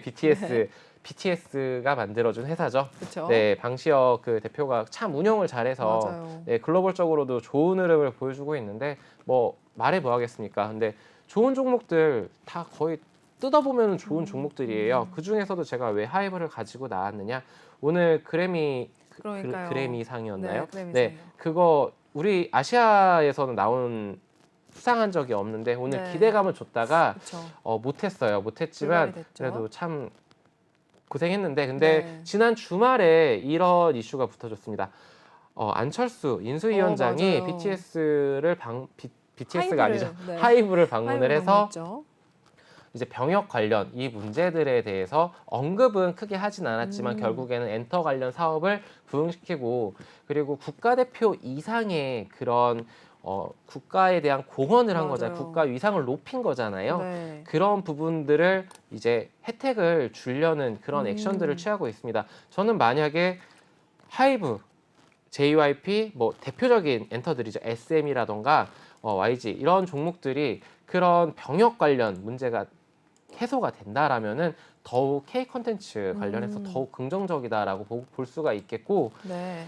BTS. BTS가 만들어준 회사죠. 그렇죠. 네, 방시혁 그 대표가 참 운영을 잘해서 맞아요. 네, 글로벌적으로도 좋은 흐름을 보여주고 있는데 뭐 말해 뭐 하겠습니까? 근데 좋은 종목들 다 거의 뜯어보면 좋은 종목들이에요. 그 중에서도 제가 왜 하이브를 가지고 나왔느냐? 오늘 그러니까요. 그래미상이었나요? 네, 그래미상이요. 네, 그거 우리 아시아에서는 나온 수상한 적이 없는데 오늘 네. 기대감을 줬다가 그렇죠. 못했어요. 못했지만 불발이 됐죠. 그래도 참 고생했는데 근데 네. 지난 주말에 이런 이슈가 붙어졌습니다. 안철수 인수위원장이 맞아요. BTS가 아니죠. 네. 하이브를 방문을 해서 방문했죠. 이제 병역 관련 이 문제들에 대해서 언급은 크게 하진 않았지만 결국에는 엔터 관련 사업을 부응시키고 그리고 국가대표 이상의 그런 국가에 대한 공헌을 한 거잖아요. 맞아요. 국가 위상을 높인 거잖아요. 네. 그런 부분들을 이제 혜택을 주려는 그런 액션들을 취하고 있습니다. 저는 만약에 하이브, JYP 뭐 대표적인 엔터들이죠. SM이라던가 YG 이런 종목들이 그런 병역 관련 문제가 해소가 된다라면은 더욱 K 컨텐츠 관련해서 더욱 긍정적이다라고 볼 수가 있겠고 네.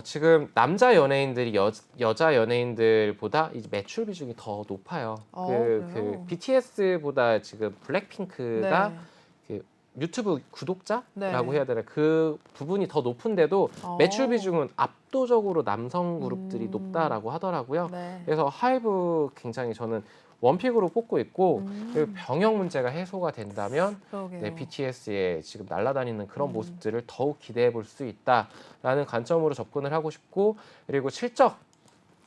지금 남자 연예인들이 여자 연예인들보다 이제 매출 비중이 더 높아요. 그 그래요? BTS보다 지금 블랙핑크가 네. 그 유튜브 구독자라고 네. 해야 되나 그 부분이 더 높은데도 매출 비중은 압도적으로 남성 그룹들이 높다라고 하더라고요. 네. 그래서 하이브 굉장히 저는 원픽으로 뽑고 있고 그리고 병역 문제가 해소가 된다면 그러게요. 네, BTS의 지금 날아다니는 그런 모습들을 더욱 기대해 볼 수 있다라는 관점으로 접근을 하고 싶고 그리고 실적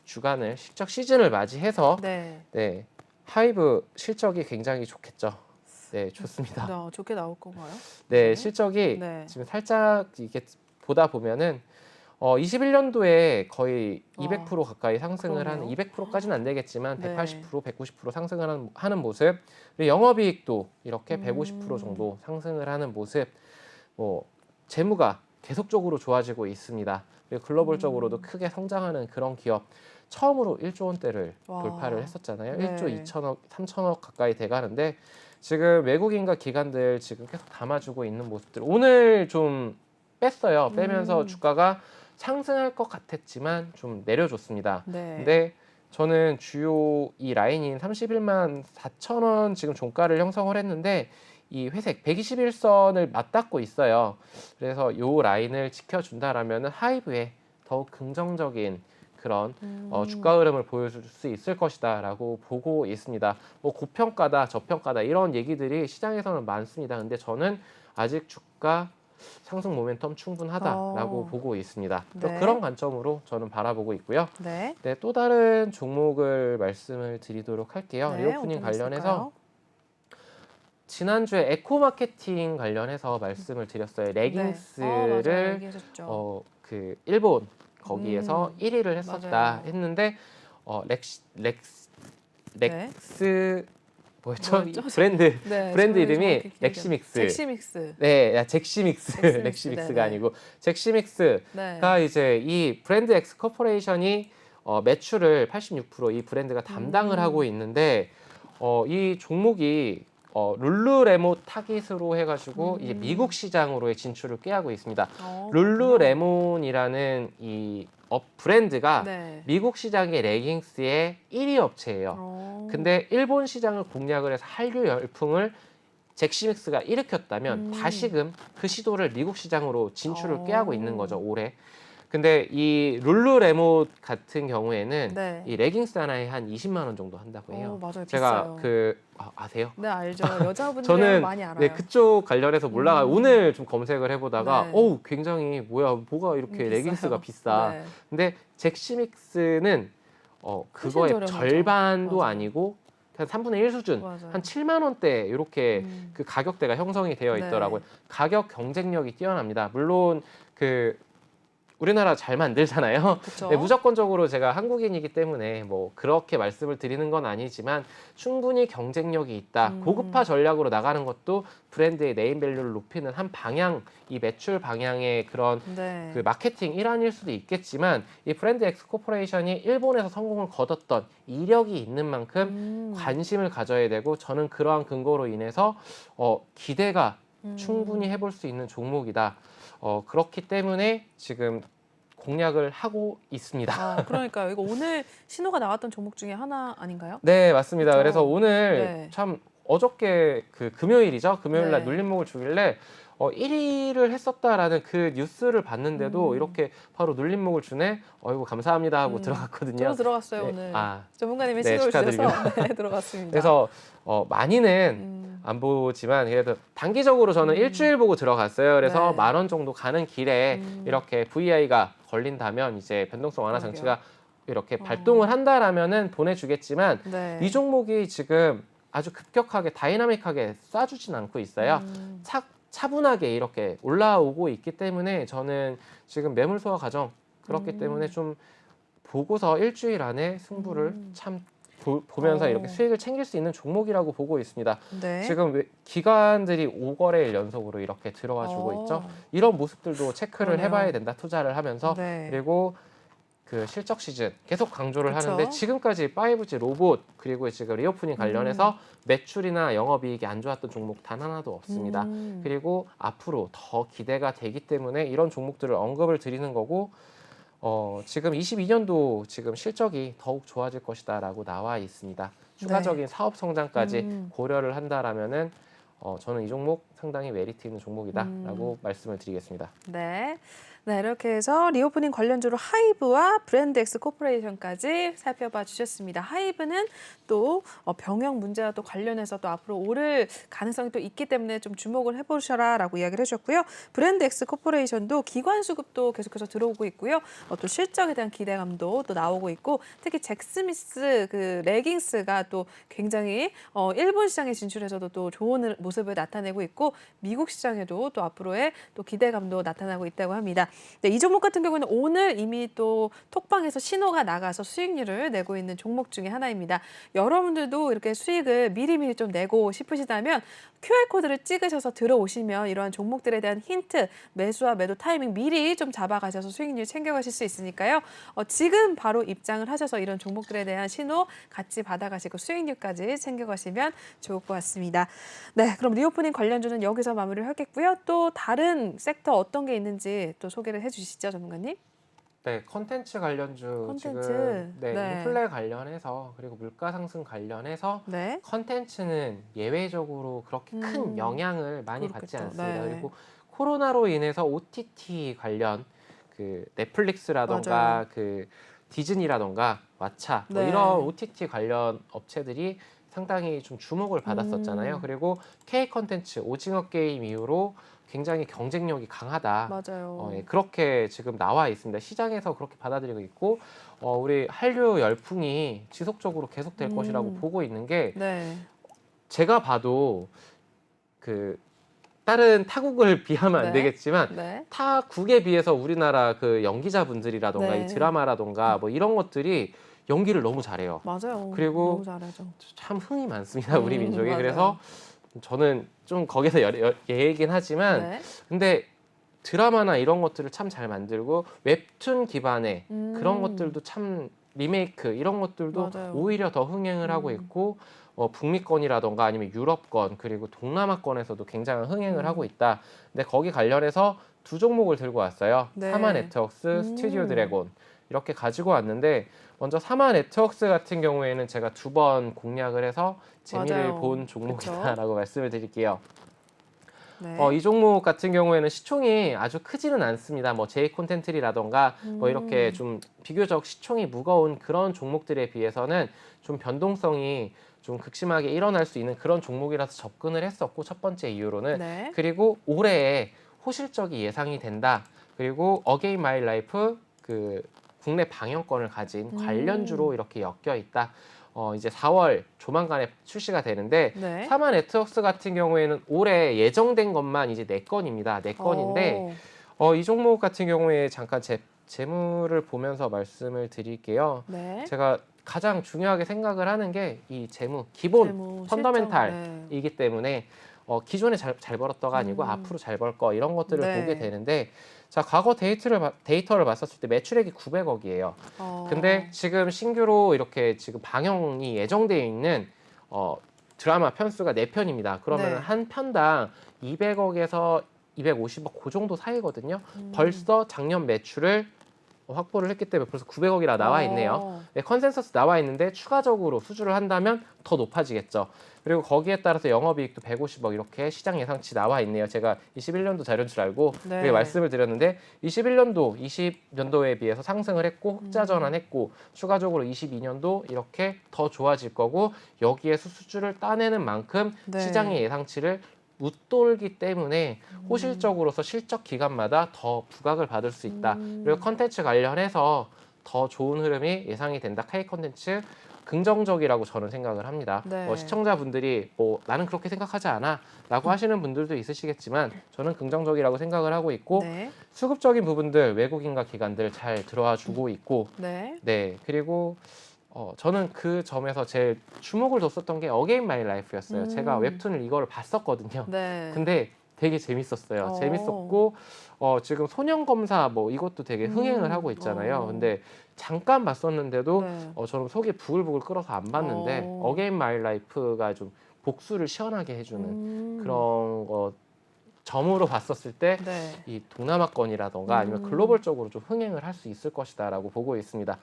시즌을 맞이해서 네. 네, 하이브 실적이 굉장히 좋겠죠. 네, 좋습니다. 네, 좋게 나올 건가요? 네, 실적이 네. 지금 살짝 이게 보다 보면은 21년도에 거의 200% 가까이 상승을 하는 그러네요. 200%까지는 안 되겠지만 네. 180%, 190% 상승을 하는 모습. 그리고 영업이익도 이렇게 150% 정도 상승을 하는 모습. 재무가 계속적으로 좋아지고 있습니다. 그리고 글로벌적으로도 크게 성장하는 그런 기업. 처음으로 1조 원대를 와. 돌파를 했었잖아요. 네. 1조 2천억, 3천억 가까이 돼가는데 지금 외국인과 기관들 지금 계속 담아주고 있는 모습들. 오늘 좀 뺐어요. 빼면서 주가가 상승할 것 같았지만 좀 내려줬습니다. 네. 근데 저는 주요 이 라인인 31만 4천 원 지금 종가를 형성을 했는데 이 회색 121선을 맞닿고 있어요. 그래서 이 라인을 지켜준다라면은 하이브에 더욱 긍정적인 그런 주가 흐름을 보여줄 수 있을 것이다라고 보고 있습니다. 뭐 고평가다, 저평가다 이런 얘기들이 시장에서는 많습니다. 근데 저는 아직 주가 상승 모멘텀 충분하다라고 보고 있습니다. 네. 그런 관점으로 저는 바라보고 있고요. 네. 네, 또 다른 종목을 말씀을 드리도록 할게요. 네, 리오프닝 어떤 게 관련해서 있을까요? 지난주에 에코 마케팅 관련해서 말씀을 드렸어요. 네. 맞아요. 레깅스를 얘기하셨죠. 그 일본 거기에서 1위를 했었다 맞아요. 했는데 네. 렉스 뭐였죠? 뭐였죠? 브랜드 네, 브랜드 저희 이름이 정확히 기억이 안 렉시믹스. 잭시믹스. 네, 잭시믹스. 잭시믹스, 렉시믹스가 네네. 아니고 잭시믹스가 네. 이제 이 브랜드 엑스 코퍼레이션이 매출을 86% 이 브랜드가 담당을 하고 있는데 이 종목이 룰루레몬 타깃으로 해가지고 이제 미국 시장으로의 진출을 꾀하고 있습니다. 룰루레몬이라는 이 브랜드가 네. 미국 시장의 레깅스의 1위 업체예요. 근데 일본 시장을 공략을 해서 한류 열풍을 잭시믹스가 일으켰다면 다시금 그 시도를 미국 시장으로 진출을 꾀하고 있는 거죠, 올해. 근데 이 룰루레몬 같은 경우에는 네. 이 레깅스 하나에 한 20만 원 정도 한다고 해요. 맞아요. 제가 비싸요. 아세요? 네, 알죠. 여자분들은 저는 많이 알아요. 네, 그쪽 관련해서 몰라가 오늘 좀 검색을 해보다가 네. 굉장히 뭐가 이렇게 비싸요. 레깅스가 비싸. 네. 근데 잭시믹스는 그거의 저렴하죠. 절반도 맞아요. 아니고 한 3분의 1 수준, 맞아요. 한 7만 원대 이렇게 그 가격대가 형성이 되어 네. 있더라고요. 가격 경쟁력이 뛰어납니다. 물론 그 우리나라 잘 만들잖아요. 그렇죠. 네, 무조건적으로 제가 한국인이기 때문에 뭐 그렇게 말씀을 드리는 건 아니지만 충분히 경쟁력이 있다. 고급화 전략으로 나가는 것도 브랜드의 네임밸류를 높이는 한 방향, 이 매출 방향의 그런 네. 그 마케팅 일환일 수도 있겠지만 이 브랜드 엑스 코퍼레이션이 일본에서 성공을 거뒀던 이력이 있는 만큼 관심을 가져야 되고 저는 그러한 근거로 인해서 기대가 충분히 해볼 수 있는 종목이다. 그렇기 때문에 지금 공략을 하고 있습니다. 그러니까요. 이거 오늘 신호가 나왔던 종목 중에 하나 아닌가요? 네, 맞습니다. 그쵸? 그래서 오늘 네. 참 어저께 그 금요일이죠. 금요일 날 네. 눌림목을 주길래 1위를 했었다라는 그 뉴스를 봤는데도 이렇게 바로 눌림목을 주네. 어이구 감사합니다 하고 들어갔거든요. 저도 들어갔어요 네. 오늘. 아, 전문가님이 네, 신호를 주셔서 축하드리고요. 네, 들어갔습니다. 그래서 많이는 안 보지만 그래도 단기적으로 저는 일주일 보고 들어갔어요. 그래서 네. 10,000원 정도 가는 길에 이렇게 VI가 걸린다면 이제 변동성 완화 그러게요. 장치가 이렇게 발동을 한다라면은 보내주겠지만 네. 이 종목이 지금 아주 급격하게 다이나믹하게 쏴주진 않고 있어요. 차분하게 이렇게 올라오고 있기 때문에 저는 지금 매물 소화 과정 그렇기 때문에 좀 보고서 일주일 안에 승부를 참 보면서 이렇게 수익을 챙길 수 있는 종목이라고 보고 있습니다. 네. 지금 기관들이 5거래일 연속으로 이렇게 들어와 주고 있죠. 이런 모습들도 체크를 그러네요. 해봐야 된다. 투자를 하면서 네. 그리고 그 실적 시즌 계속 강조를 그쵸. 하는데 지금까지 5G 로봇 그리고 지금 리오프닝 관련해서 매출이나 영업이익이 안 좋았던 종목 단 하나도 없습니다. 그리고 앞으로 더 기대가 되기 때문에 이런 종목들을 언급을 드리는 거고 지금 22년도 지금 실적이 더욱 좋아질 것이다라고 나와 있습니다. 추가적인 사업 성장까지 고려를 한다라면은 저는 이 종목 상당히 메리트 있는 종목이다라고 말씀을 드리겠습니다. 네. 네, 이렇게 해서 리오프닝 관련주로 하이브와 브랜드엑스 코퍼레이션까지 살펴봐 주셨습니다. 하이브는 또 병역 문제와 또 관련해서 또 앞으로 오를 가능성이 또 있기 때문에 좀 주목을 해보셔라라고 이야기를 해주셨고요. 브랜드엑스 코퍼레이션도 기관 수급도 계속해서 들어오고 있고요. 또 실적에 대한 기대감도 또 나오고 있고 특히 잭스미스 그 레깅스가 또 굉장히 일본 시장에 진출해서도 또 좋은 모습을 나타내고 있고 미국 시장에도 또 앞으로의 또 기대감도 나타나고 있다고 합니다. 네, 이 종목 같은 경우는 오늘 이미 또 톡방에서 신호가 나가서 수익률을 내고 있는 종목 중에 하나입니다. 여러분들도 이렇게 수익을 미리미리 좀 내고 싶으시다면 QR코드를 찍으셔서 들어오시면 이러한 종목들에 대한 힌트, 매수와 매도 타이밍 미리 좀 잡아가셔서 수익률 챙겨가실 수 있으니까요. 지금 바로 입장을 하셔서 이런 종목들에 대한 신호 같이 받아가시고 수익률까지 챙겨가시면 좋을 것 같습니다. 네, 그럼 리오프닝 관련주는 여기서 마무리를 하겠고요. 또 다른 섹터 어떤 게 있는지 또 소개를 해주시죠, 전문가님. 네, 컨텐츠 관련주 콘텐츠. 지금 네. 인플레 관련해서 그리고 물가 상승 관련해서 네. 컨텐츠는 예외적으로 그렇게 큰 영향을 많이 받지 그렇겠죠. 않습니다. 네. 그리고 코로나로 인해서 OTT 관련 그 넷플릭스라던가 맞아요. 그 디즈니라던가 왓챠 뭐 네. 이런 OTT 관련 업체들이 상당히 좀 주목을 받았었잖아요. 그리고 K 컨텐츠 오징어 게임 이후로 굉장히 경쟁력이 강하다. 맞아요. 예, 그렇게 지금 나와 있습니다. 시장에서 그렇게 받아들이고 있고 우리 한류 열풍이 지속적으로 계속될 것이라고 보고 있는 게 네. 제가 봐도 그 다른 타국을 비하면 안 네. 되겠지만 네. 타국에 비해서 우리나라 그 연기자분들이라던가 네. 이 드라마라던가 뭐 이런 것들이 연기를 너무 잘해요. 맞아요. 그리고 너무 잘하죠. 참 흥이 많습니다. 우리 민족이. 맞아요. 그래서 저는 좀 거기서 예이긴 하지만 네. 근데 드라마나 이런 것들을 참 잘 만들고 웹툰 기반의 그런 것들도 참 리메이크 이런 것들도 맞아요. 오히려 더 흥행을 하고 있고 북미권이라던가 아니면 유럽권 그리고 동남아권에서도 굉장한 흥행을 하고 있다. 근데 거기 관련해서 두 종목을 들고 왔어요. 네. 사마 네트워크스, 스튜디오 드래곤 이렇게 가지고 왔는데 먼저 사마 네트워크스 같은 경우에는 제가 2번 공략을 해서 재미를 맞아요. 본 종목이다라고 말씀을 드릴게요. 네. 이 종목 같은 경우에는 시총이 아주 크지는 않습니다. 뭐 제이 콘텐츠라던가 뭐 이렇게 좀 비교적 시총이 무거운 그런 종목들에 비해서는 좀 변동성이 좀 극심하게 일어날 수 있는 그런 종목이라서 접근을 했었고 첫 번째 이유로는 네. 그리고 올해에 호실적이 예상이 된다. 그리고 어게인 마이 라이프 그 국내 방영권을 가진 관련주로 이렇게 엮여 있다. 이제 4월 조만간에 출시가 되는데 네. 사마 네트워크스 같은 경우에는 올해 예정된 것만 이제 4건입니다. 4건인데 이 종목 같은 경우에 잠깐 재물을 보면서 말씀을 드릴게요. 네. 제가 가장 중요하게 생각을 하는 게 이 재무, 기본 재무, 펀더멘탈이기 실적, 네. 때문에 기존에 잘 벌었다가 아니고 앞으로 잘 벌 거 이런 것들을 네. 보게 되는데 자, 과거 데이터를 봤었을 때 매출액이 900억이에요. 근데 지금 신규로 이렇게 지금 방영이 예정되어 있는 드라마 편수가 4편입니다. 그러면 네. 한 편당 200억에서 250억 그 정도 사이거든요. 벌써 작년 매출을 확보를 했기 때문에 벌써 900억이라 나와 있네요. 네, 컨센서스 나와 있는데 추가적으로 수주를 한다면 더 높아지겠죠. 그리고 거기에 따라서 영업이익도 150억 이렇게 시장 예상치 나와 있네요. 제가 21년도 자료인 줄 알고 네. 그렇게 말씀을 드렸는데 21년도 20년도에 비해서 상승을 했고 흑자 전환했고 추가적으로 22년도 이렇게 더 좋아질 거고 여기에서 수주를 따내는 만큼 네. 시장의 예상치를 웃돌기 때문에 호실적으로서 실적 기간마다 더 부각을 받을 수 있다. 그리고 컨텐츠 관련해서 더 좋은 흐름이 예상이 된다. K 컨텐츠 긍정적이라고 저는 생각을 합니다. 네. 시청자분들이 나는 그렇게 생각하지 않아 라고 하시는 분들도 있으시겠지만 저는 긍정적이라고 생각을 하고 있고 네. 수급적인 부분들 외국인과 기관들 잘 들어와 주고 있고 네. 네 그리고 저는 그 점에서 제일 주목을 뒀었던 게 어게인 마이 라이프였어요. 제가 웹툰을 이거를 봤었거든요. 네. 근데 되게 재밌었어요. 재밌었고 지금 소년 검사 이것도 되게 흥행을 하고 있잖아요. 근데 잠깐 봤었는데도 네. 저는 속이 부글부글 끓어서 안 봤는데 어게인 마이 라이프가 좀 복수를 시원하게 해주는 그런 거 점으로 봤었을 때 네. 이 동남아권이라던가 아니면 글로벌적으로 좀 흥행을 할 수 있을 것이다라고 보고 있습니다.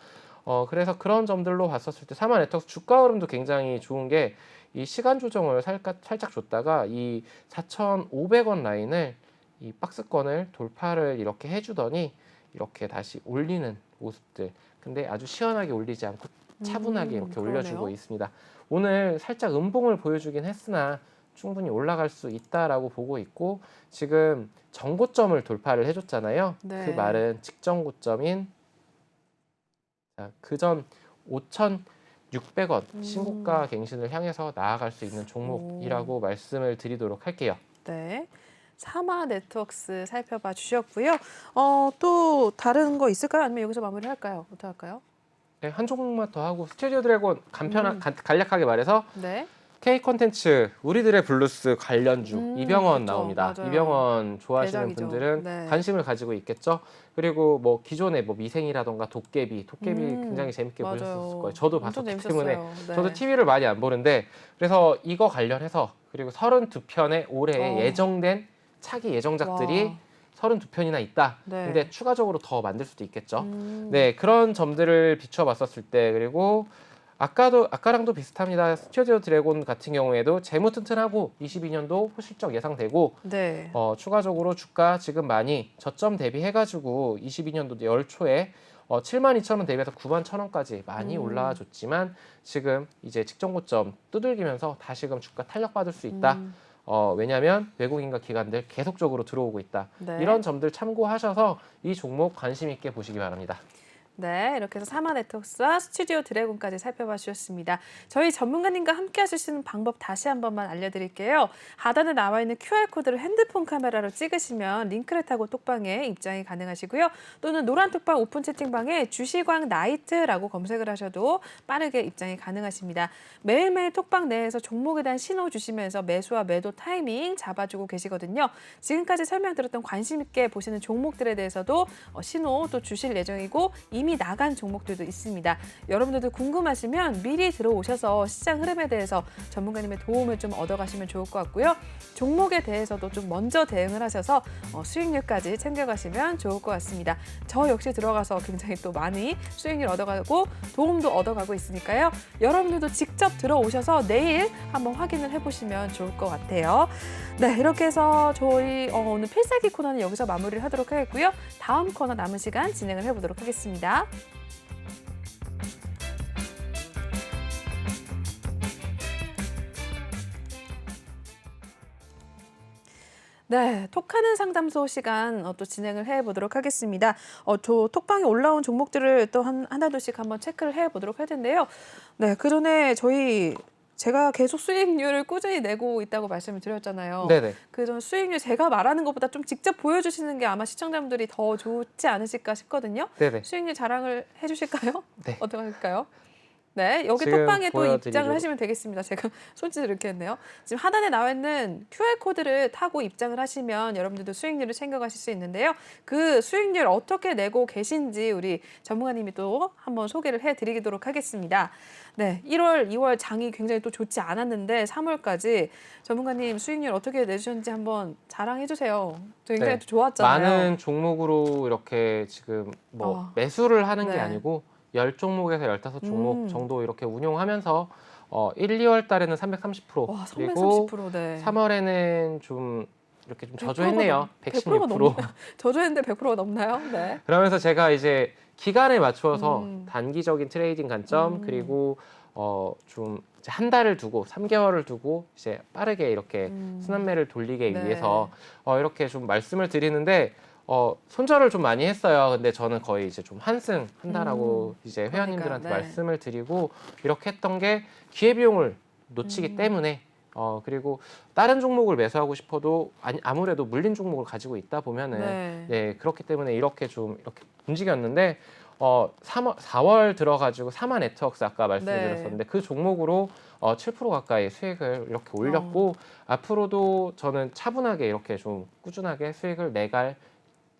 그래서 그런 점들로 봤었을 때 사마 네트워크 주가 흐름도 굉장히 좋은 게 이 시간 조정을 살짝 줬다가 이 4,500원 라인을 이 박스권을 돌파를 이렇게 해주더니 이렇게 다시 올리는 모습들. 근데 아주 시원하게 올리지 않고 차분하게 이렇게 그러네요. 올려주고 있습니다. 오늘 살짝 음봉을 보여주긴 했으나 충분히 올라갈 수 있다라고 보고 있고 지금 전고점을 돌파를 해줬잖아요. 네. 그 말은 직전 고점인 그전 5,600원 신고가 갱신을 향해서 나아갈 수 있는 종목이라고 말씀을 드리도록 할게요. 네. 사마 네트워크스 살펴봐 주셨고요. 또 다른 거 있을까요? 아니면 여기서 마무리할까요? 어떻게 할까요? 네, 한 종목만 더 하고 스튜디오 드래곤 간략하게 말해서 네. K 콘텐츠 우리들의 블루스 관련주 이병헌 그렇죠. 나옵니다. 맞아요. 이병헌 좋아하시는 대작이죠. 분들은 네. 관심을 가지고 있겠죠. 그리고 기존에 미생이라던가 도깨비 굉장히 재밌게 맞아요. 보셨을 거예요. 저도 엄청 봤었기 때문에 재밌었어요. 네. 저도 TV를 많이 안 보는데 그래서 이거 관련해서 그리고 32편의 올해 예정된 차기 예정작들이 와. 32편이나 있다. 네. 근데 추가적으로 더 만들 수도 있겠죠. 네, 그런 점들을 비춰봤었을 때 그리고 아까랑도 비슷합니다. 스튜디오 드래곤 같은 경우에도 재무 튼튼하고 22년도 호실적 예상되고 네. 추가적으로 주가 지금 많이 저점 대비해가지고 22년도 열 초에 72,000원 대비해서 91,000원까지 많이 올라와 줬지만 지금 이제 직전 고점 두들기면서 다시금 주가 탄력받을 수 있다. 왜냐하면 외국인과 기관들 계속적으로 들어오고 있다. 네. 이런 점들 참고하셔서 이 종목 관심 있게 보시기 바랍니다. 네, 이렇게 해서 사마 네트워크스와 스튜디오 드래곤까지 살펴봐 주셨습니다. 저희 전문가님과 함께 하실 수 있는 방법 다시 한 번만 알려드릴게요. 하단에 나와 있는 QR코드를 핸드폰 카메라로 찍으시면 링크를 타고 톡방에 입장이 가능하시고요. 또는 노란 톡방 오픈 채팅방에 주시광 나이트라고 검색을 하셔도 빠르게 입장이 가능하십니다. 매일매일 톡방 내에서 종목에 대한 신호 주시면서 매수와 매도 타이밍 잡아주고 계시거든요. 지금까지 설명드렸던 관심 있게 보시는 종목들에 대해서도 신호 또 주실 예정이고 이미 나간 종목들도 있습니다. 여러분들도 궁금하시면 미리 들어오셔서 시장 흐름에 대해서 전문가님의 도움을 좀 얻어가시면 좋을 것 같고요. 종목에 대해서도 좀 먼저 대응을 하셔서 수익률까지 챙겨가시면 좋을 것 같습니다. 저 역시 들어가서 굉장히 또 많이 수익률 얻어가고 도움도 얻어가고 있으니까요. 여러분들도 직접 들어오셔서 내일 한번 확인을 해보시면 좋을 것 같아요. 네, 이렇게 해서 저희 오늘 필살기 코너는 여기서 마무리를 하도록 하겠고요. 다음 코너 남은 시간 진행을 해보도록 하겠습니다. 네, 톡하는 상담소 시간 또 진행을 해보도록 하겠습니다. 저 톡방에 올라온 종목들을 또 하나둘씩 한번 체크를 해보도록 할 텐데요. 네, 그 전에 저희 제가 계속 수익률을 꾸준히 내고 있다고 말씀을 드렸잖아요. 네네. 그 수익률 제가 말하는 것보다 좀 직접 보여주시는 게 아마 시청자분들이 더 좋지 않으실까 싶거든요. 네네. 수익률 자랑을 해주실까요? 네. 어떻게 할까요? 네, 여기 지금 톡방에 또 보여드리도록. 입장을 하시면 되겠습니다. 제가 손짓을 이렇게 했네요. 지금 하단에 나와 있는 QR코드를 타고 입장을 하시면 여러분들도 수익률을 챙겨가실 수 있는데요. 그 수익률 어떻게 내고 계신지 우리 전문가님이 또 한번 소개를 해드리도록 하겠습니다. 네, 1월, 2월 장이 굉장히 또 좋지 않았는데 3월까지 전문가님 수익률 어떻게 내주셨는지 한번 자랑해 주세요. 굉장히 네. 또 좋았잖아요. 많은 종목으로 이렇게 지금 뭐 매수를 하는 게 네. 아니고 10종목에서 15종목 음. 정도 이렇게 운용하면서 1, 2월 달에는 330%, 와, 그리고 330%, 네. 3월에는 좀 이렇게 좀 100%가 저조했네요. 100%가 116%. 저조했는데 100%가 넘나요? 네. 그러면서 제가 이제 기간에 맞추어서 음. 단기적인 트레이딩 관점, 그리고 좀 이제 한 달을 두고 3개월을 두고 이제 빠르게 이렇게 순환매를 돌리기 네. 위해서 이렇게 좀 말씀을 드리는데 손절을 좀 많이 했어요. 근데 저는 거의 이제 좀 한다라고 이제 회원님들한테 네. 말씀을 드리고 이렇게 했던 게 기회비용을 놓치기 때문에 그리고 다른 종목을 매수하고 싶어도 아무래도 물린 종목을 가지고 있다 보면은 네, 그렇기 때문에 이렇게 좀 이렇게 움직였는데 4월 들어가지고 사마 네트워크스 아까 말씀드렸었는데 그 종목으로 7% 가까이 수익을 이렇게 올렸고 앞으로도 저는 차분하게 이렇게 좀 꾸준하게 수익을 내갈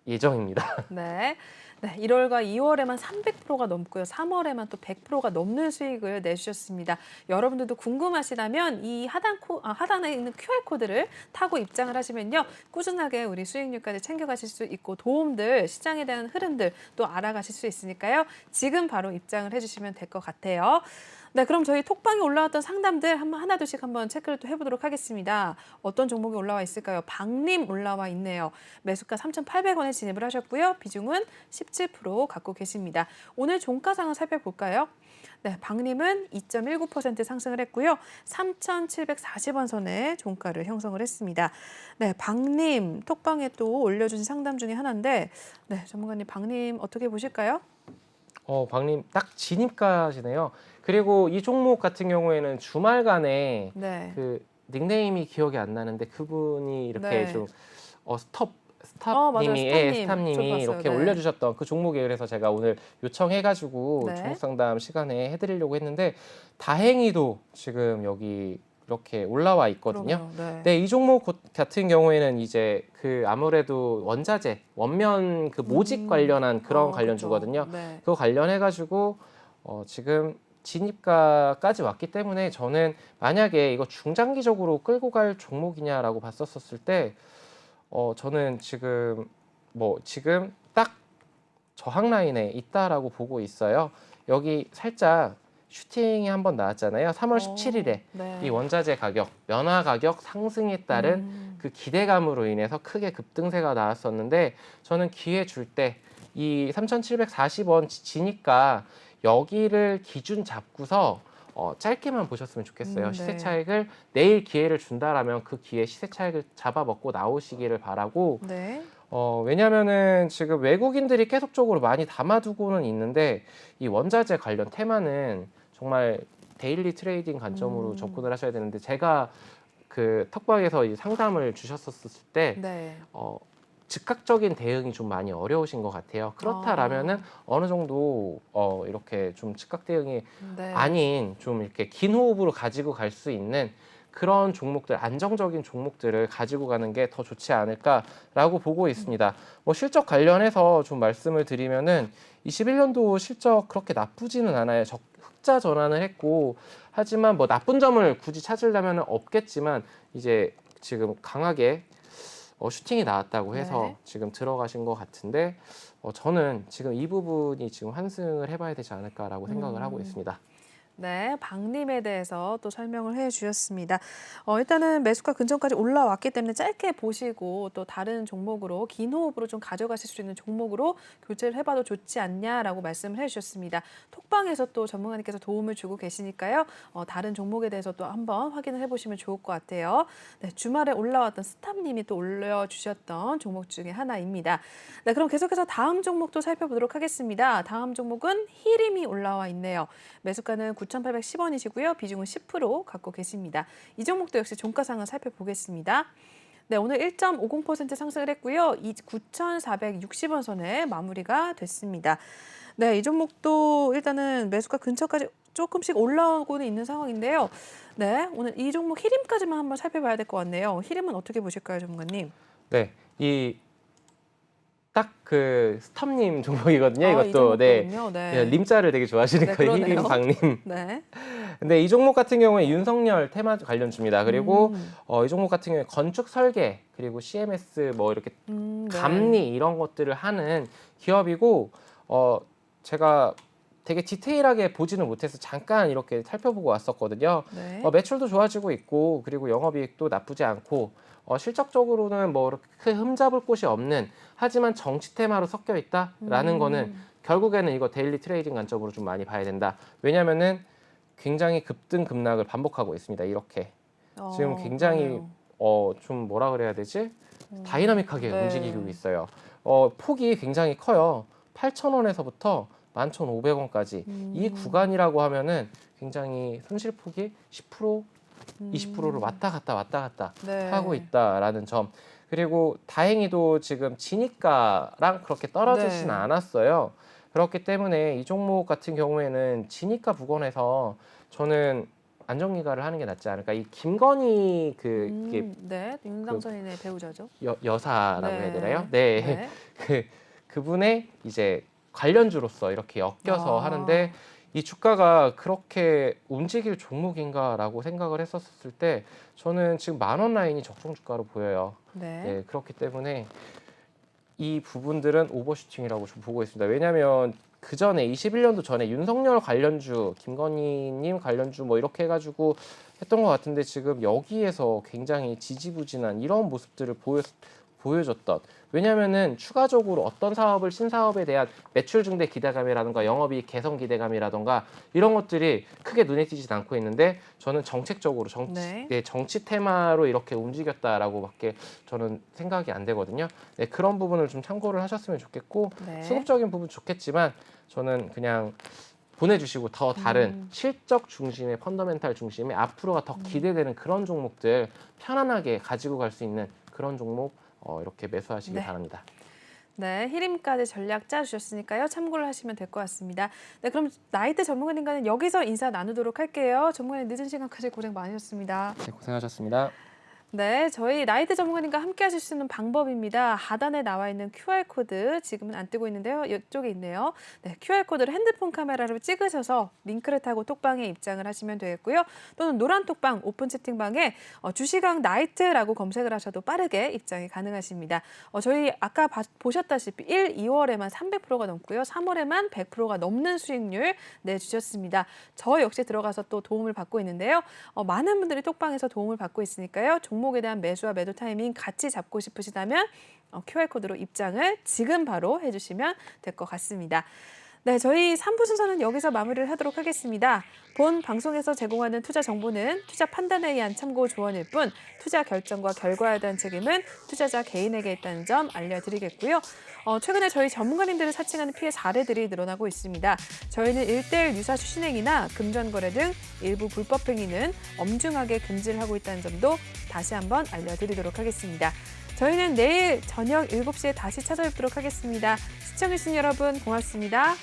예정입니다. 네. 네, 1월과 2월에만 300%가 넘고요. 3월에만 또 100%가 넘는 수익을 내주셨습니다. 여러분들도 궁금하시다면 이 하단에 있는 QR코드를 타고 입장을 하시면요. 꾸준하게 우리 수익률까지 챙겨가실 수 있고 도움들, 시장에 대한 흐름들 또 알아가실 수 있으니까요. 지금 바로 입장을 해주시면 될 것 같아요. 네, 그럼 저희 톡방에 올라왔던 상담들 하나둘씩 한번 체크를 또 해보도록 하겠습니다. 어떤 종목이 올라와 있을까요? 박님 올라와 있네요. 매수가 3,800원에 진입을 하셨고요. 비중은 17% 갖고 계십니다. 오늘 종가상을 살펴볼까요? 네, 박님은 2.19% 상승을 했고요. 3,740원 선에 종가를 형성을 했습니다. 네, 박님 톡방에 또 올려주신 상담 중에 하나인데 네, 전문가님 박님 어떻게 보실까요? 박님 딱 진입가시네요. 그리고 이 종목 같은 경우에는 주말간에 네. 그 닉네임이 기억이 안 나는데 그분이 이렇게 좀 맞아요. 스탑님이 저도 봤어요. 이렇게 네. 올려주셨던 그 종목에 그래서 제가 오늘 요청해가지고 네. 종목 상담 시간에 해드리려고 했는데 다행히도 지금 여기 이렇게 올라와 있거든요. 네. 네, 이 종목 같은 경우에는 이제 그 아무래도 원자재, 원면 그 모직 관련한 그런 관련주거든요. 네. 그거 관련해가지고 지금 진입가까지 왔기 때문에 저는 만약에 이거 중장기적으로 끌고 갈 종목이냐라고 봤었을 때 저는 지금 지금 딱 저항 라인에 있다라고 보고 있어요. 여기 살짝 슈팅이 한번 나왔잖아요. 3월 17일에 네. 이 원자재 가격, 면화 가격 상승에 따른 그 기대감으로 인해서 크게 급등세가 나왔었는데 저는 기회 줄 때 이 3,740원 지니까 여기를 기준 잡고서 짧게만 보셨으면 좋겠어요. 시세 차익을 내일 기회를 준다라면 그 기회 시세 차익을 잡아먹고 나오시기를 바라고 네. 왜냐면은 지금 외국인들이 계속적으로 많이 담아두고는 있는데 이 원자재 관련 테마는 정말 데일리 트레이딩 관점으로 접근을 하셔야 되는데 제가 그 톡방에서 이 상담을 주셨었을 때 네. 즉각적인 대응이 좀 많이 어려우신 것 같아요. 그렇다라면은 어느 정도 이렇게 좀 즉각 대응이 아닌 좀 이렇게 긴 호흡으로 가지고 갈 수 있는 그런 종목들, 안정적인 종목들을 가지고 가는 게 더 좋지 않을까라고 보고 있습니다. 실적 관련해서 좀 말씀을 드리면은 21년도 실적 그렇게 나쁘지는 않아요. 흑자 전환을 했고 하지만 나쁜 점을 굳이 찾으려면 없겠지만 이제 지금 강하게 슈팅이 나왔다고 해서 지금 들어가신 것 같은데 저는 지금 이 부분이 지금 환승을 해봐야 되지 않을까라고 생각을 하고 있습니다. 네, 박님에 대해서 또 설명을 해주셨습니다. 일단은 매수가 근처까지 올라왔기 때문에 짧게 보시고 또 다른 종목으로 긴 호흡으로 좀 가져가실 수 있는 종목으로 교체를 해봐도 좋지 않냐라고 말씀을 해주셨습니다. 톡방에서 또 전문가님께서 도움을 주고 계시니까요. 다른 종목에 대해서 또 한번 확인을 해보시면 좋을 것 같아요. 네, 주말에 올라왔던 스탑님이 또 올려주셨던 종목 중에 하나입니다. 네, 그럼 계속해서 다음 종목도 살펴보도록 하겠습니다. 다음 종목은 히림이 올라와 있네요. 매수가는 9,810원이시고요. 비중은 10% 갖고 계십니다. 이 종목도 역시 종가 상황 살펴보겠습니다. 네, 오늘 1.50% 상승을 했고요. 9,460원 선에 마무리가 됐습니다. 네, 이 종목도 일단은 매수가 근처까지 조금씩 올라오고는 있는 상황인데요. 네, 오늘 이 종목 히림까지만 한번 살펴봐야 될 것 같네요. 히림은 어떻게 보실까요, 전문가님? 네, 이 딱 그 스탑님 종목이거든요. 이 이것도 종목도군요. 네, 림자를 되게 좋아하시는 네, 거예요. 그러네요. 히림 박님. 네. 근데 이 종목 같은 경우에 윤석열 테마 관련주입니다. 그리고 음. 이 종목 같은 경우에 건축 설계 그리고 CMS 뭐 이렇게 네. 감리 이런 것들을 하는 기업이고 제가 되게 디테일하게 보지는 못해서 잠깐 이렇게 살펴보고 왔었거든요. 네. 매출도 좋아지고 있고 그리고 영업이익도 나쁘지 않고 실적적으로는 뭐 이렇게 크게 흠잡을 곳이 없는 하지만 정치 테마로 섞여 있다라는 거는 결국에는 이거 데일리 트레이딩 관점으로 좀 많이 봐야 된다. 왜냐면은 굉장히 급등급락을 반복하고 있습니다. 이렇게 지금 굉장히 그러네요. 좀 뭐라 그래야 되지? 다이나믹하게 네. 움직이고 있어요. 폭이 굉장히 커요. 8,000원에서부터 11,500원까지 이 구간이라고 하면은 굉장히 손실폭이 10%, 20%를 왔다 갔다 네. 하고 있다라는 점. 그리고 다행히도 지금 지니가랑 그렇게 떨어지진 네. 않았어요. 그렇기 때문에 이 종목 같은 경우에는 지니가 부근에서 저는 안정기가를 하는 게 낫지 않을까. 이 김건희 이게 네, 윤상선인의 배우자죠. 여사라고 네. 해야 되나요? 네. 그분의 이제 관련주로서 이렇게 엮여서 하는데 이 주가가 그렇게 움직일 종목인가라고 생각을 했었을 때 저는 지금 10,000원 라인이 적정 주가로 보여요. 네. 네, 그렇기 때문에 이 부분들은 오버슈팅이라고 좀 보고 있습니다. 왜냐하면 그 전에 21년도 전에 윤석열 관련주, 김건희님 관련주 뭐 이렇게 해가지고 했던 것 같은데 지금 여기에서 굉장히 지지부진한 이런 모습들을 보여줬던. 왜냐하면은 추가적으로 어떤 사업을 신사업에 대한 매출 증대 기대감이라든가 영업이익 개선 기대감이라든가 이런 것들이 크게 눈에 띄진 않고 있는데 저는 정책적으로 정치 테마로 이렇게 움직였다라고밖에 저는 생각이 안 되거든요. 네, 그런 부분을 좀 참고를 하셨으면 좋겠고 네. 수급적인 부분 좋겠지만 저는 그냥 보내주시고 더 다른 실적 중심의 펀더멘탈 중심의 앞으로가 더 기대되는 그런 종목들 편안하게 가지고 갈 수 있는 그런 종목 이렇게 매수하시기 네. 바랍니다. 네, 히림까지 전략 짜주셨으니까요. 참고를 하시면 될 것 같습니다. 네, 그럼 나이트 전문가님과는 여기서 인사 나누도록 할게요. 전문가님 늦은 시간까지 고생 많으셨습니다. 네, 고생하셨습니다. 네, 저희 나이트 전문가님과 함께 하실 수 있는 방법입니다. 하단에 나와 있는 QR코드 지금은 안 뜨고 있는데요. 이쪽에 있네요. 네, QR코드를 핸드폰 카메라로 찍으셔서 링크를 타고 톡방에 입장을 하시면 되겠고요. 또는 노란 톡방 오픈 채팅방에 주시강 나이트라고 검색을 하셔도 빠르게 입장이 가능하십니다. 저희 아까 보셨다시피 1, 2월에만 300%가 넘고요. 3월에만 100%가 넘는 수익률 내주셨습니다. 저 역시 들어가서 또 도움을 받고 있는데요. 많은 분들이 톡방에서 도움을 받고 있으니까요. 종목에 대한 매수와 매도 타이밍 같이 잡고 싶으시다면 QR코드로 입장을 지금 바로 해주시면 될 것 같습니다. 네, 저희 3부 순서는 여기서 마무리를 하도록 하겠습니다. 본 방송에서 제공하는 투자 정보는 투자 판단에 의한 참고 조언일 뿐 투자 결정과 결과에 대한 책임은 투자자 개인에게 있다는 점 알려드리겠고요. 최근에 저희 전문가님들을 사칭하는 피해 사례들이 늘어나고 있습니다. 저희는 1:1 유사수 신행이나 금전거래 등 일부 불법 행위는 엄중하게 금지를 하고 있다는 점도 다시 한번 알려드리도록 하겠습니다. 저희는 내일 저녁 7시에 다시 찾아뵙도록 하겠습니다. 시청해주신 여러분 고맙습니다.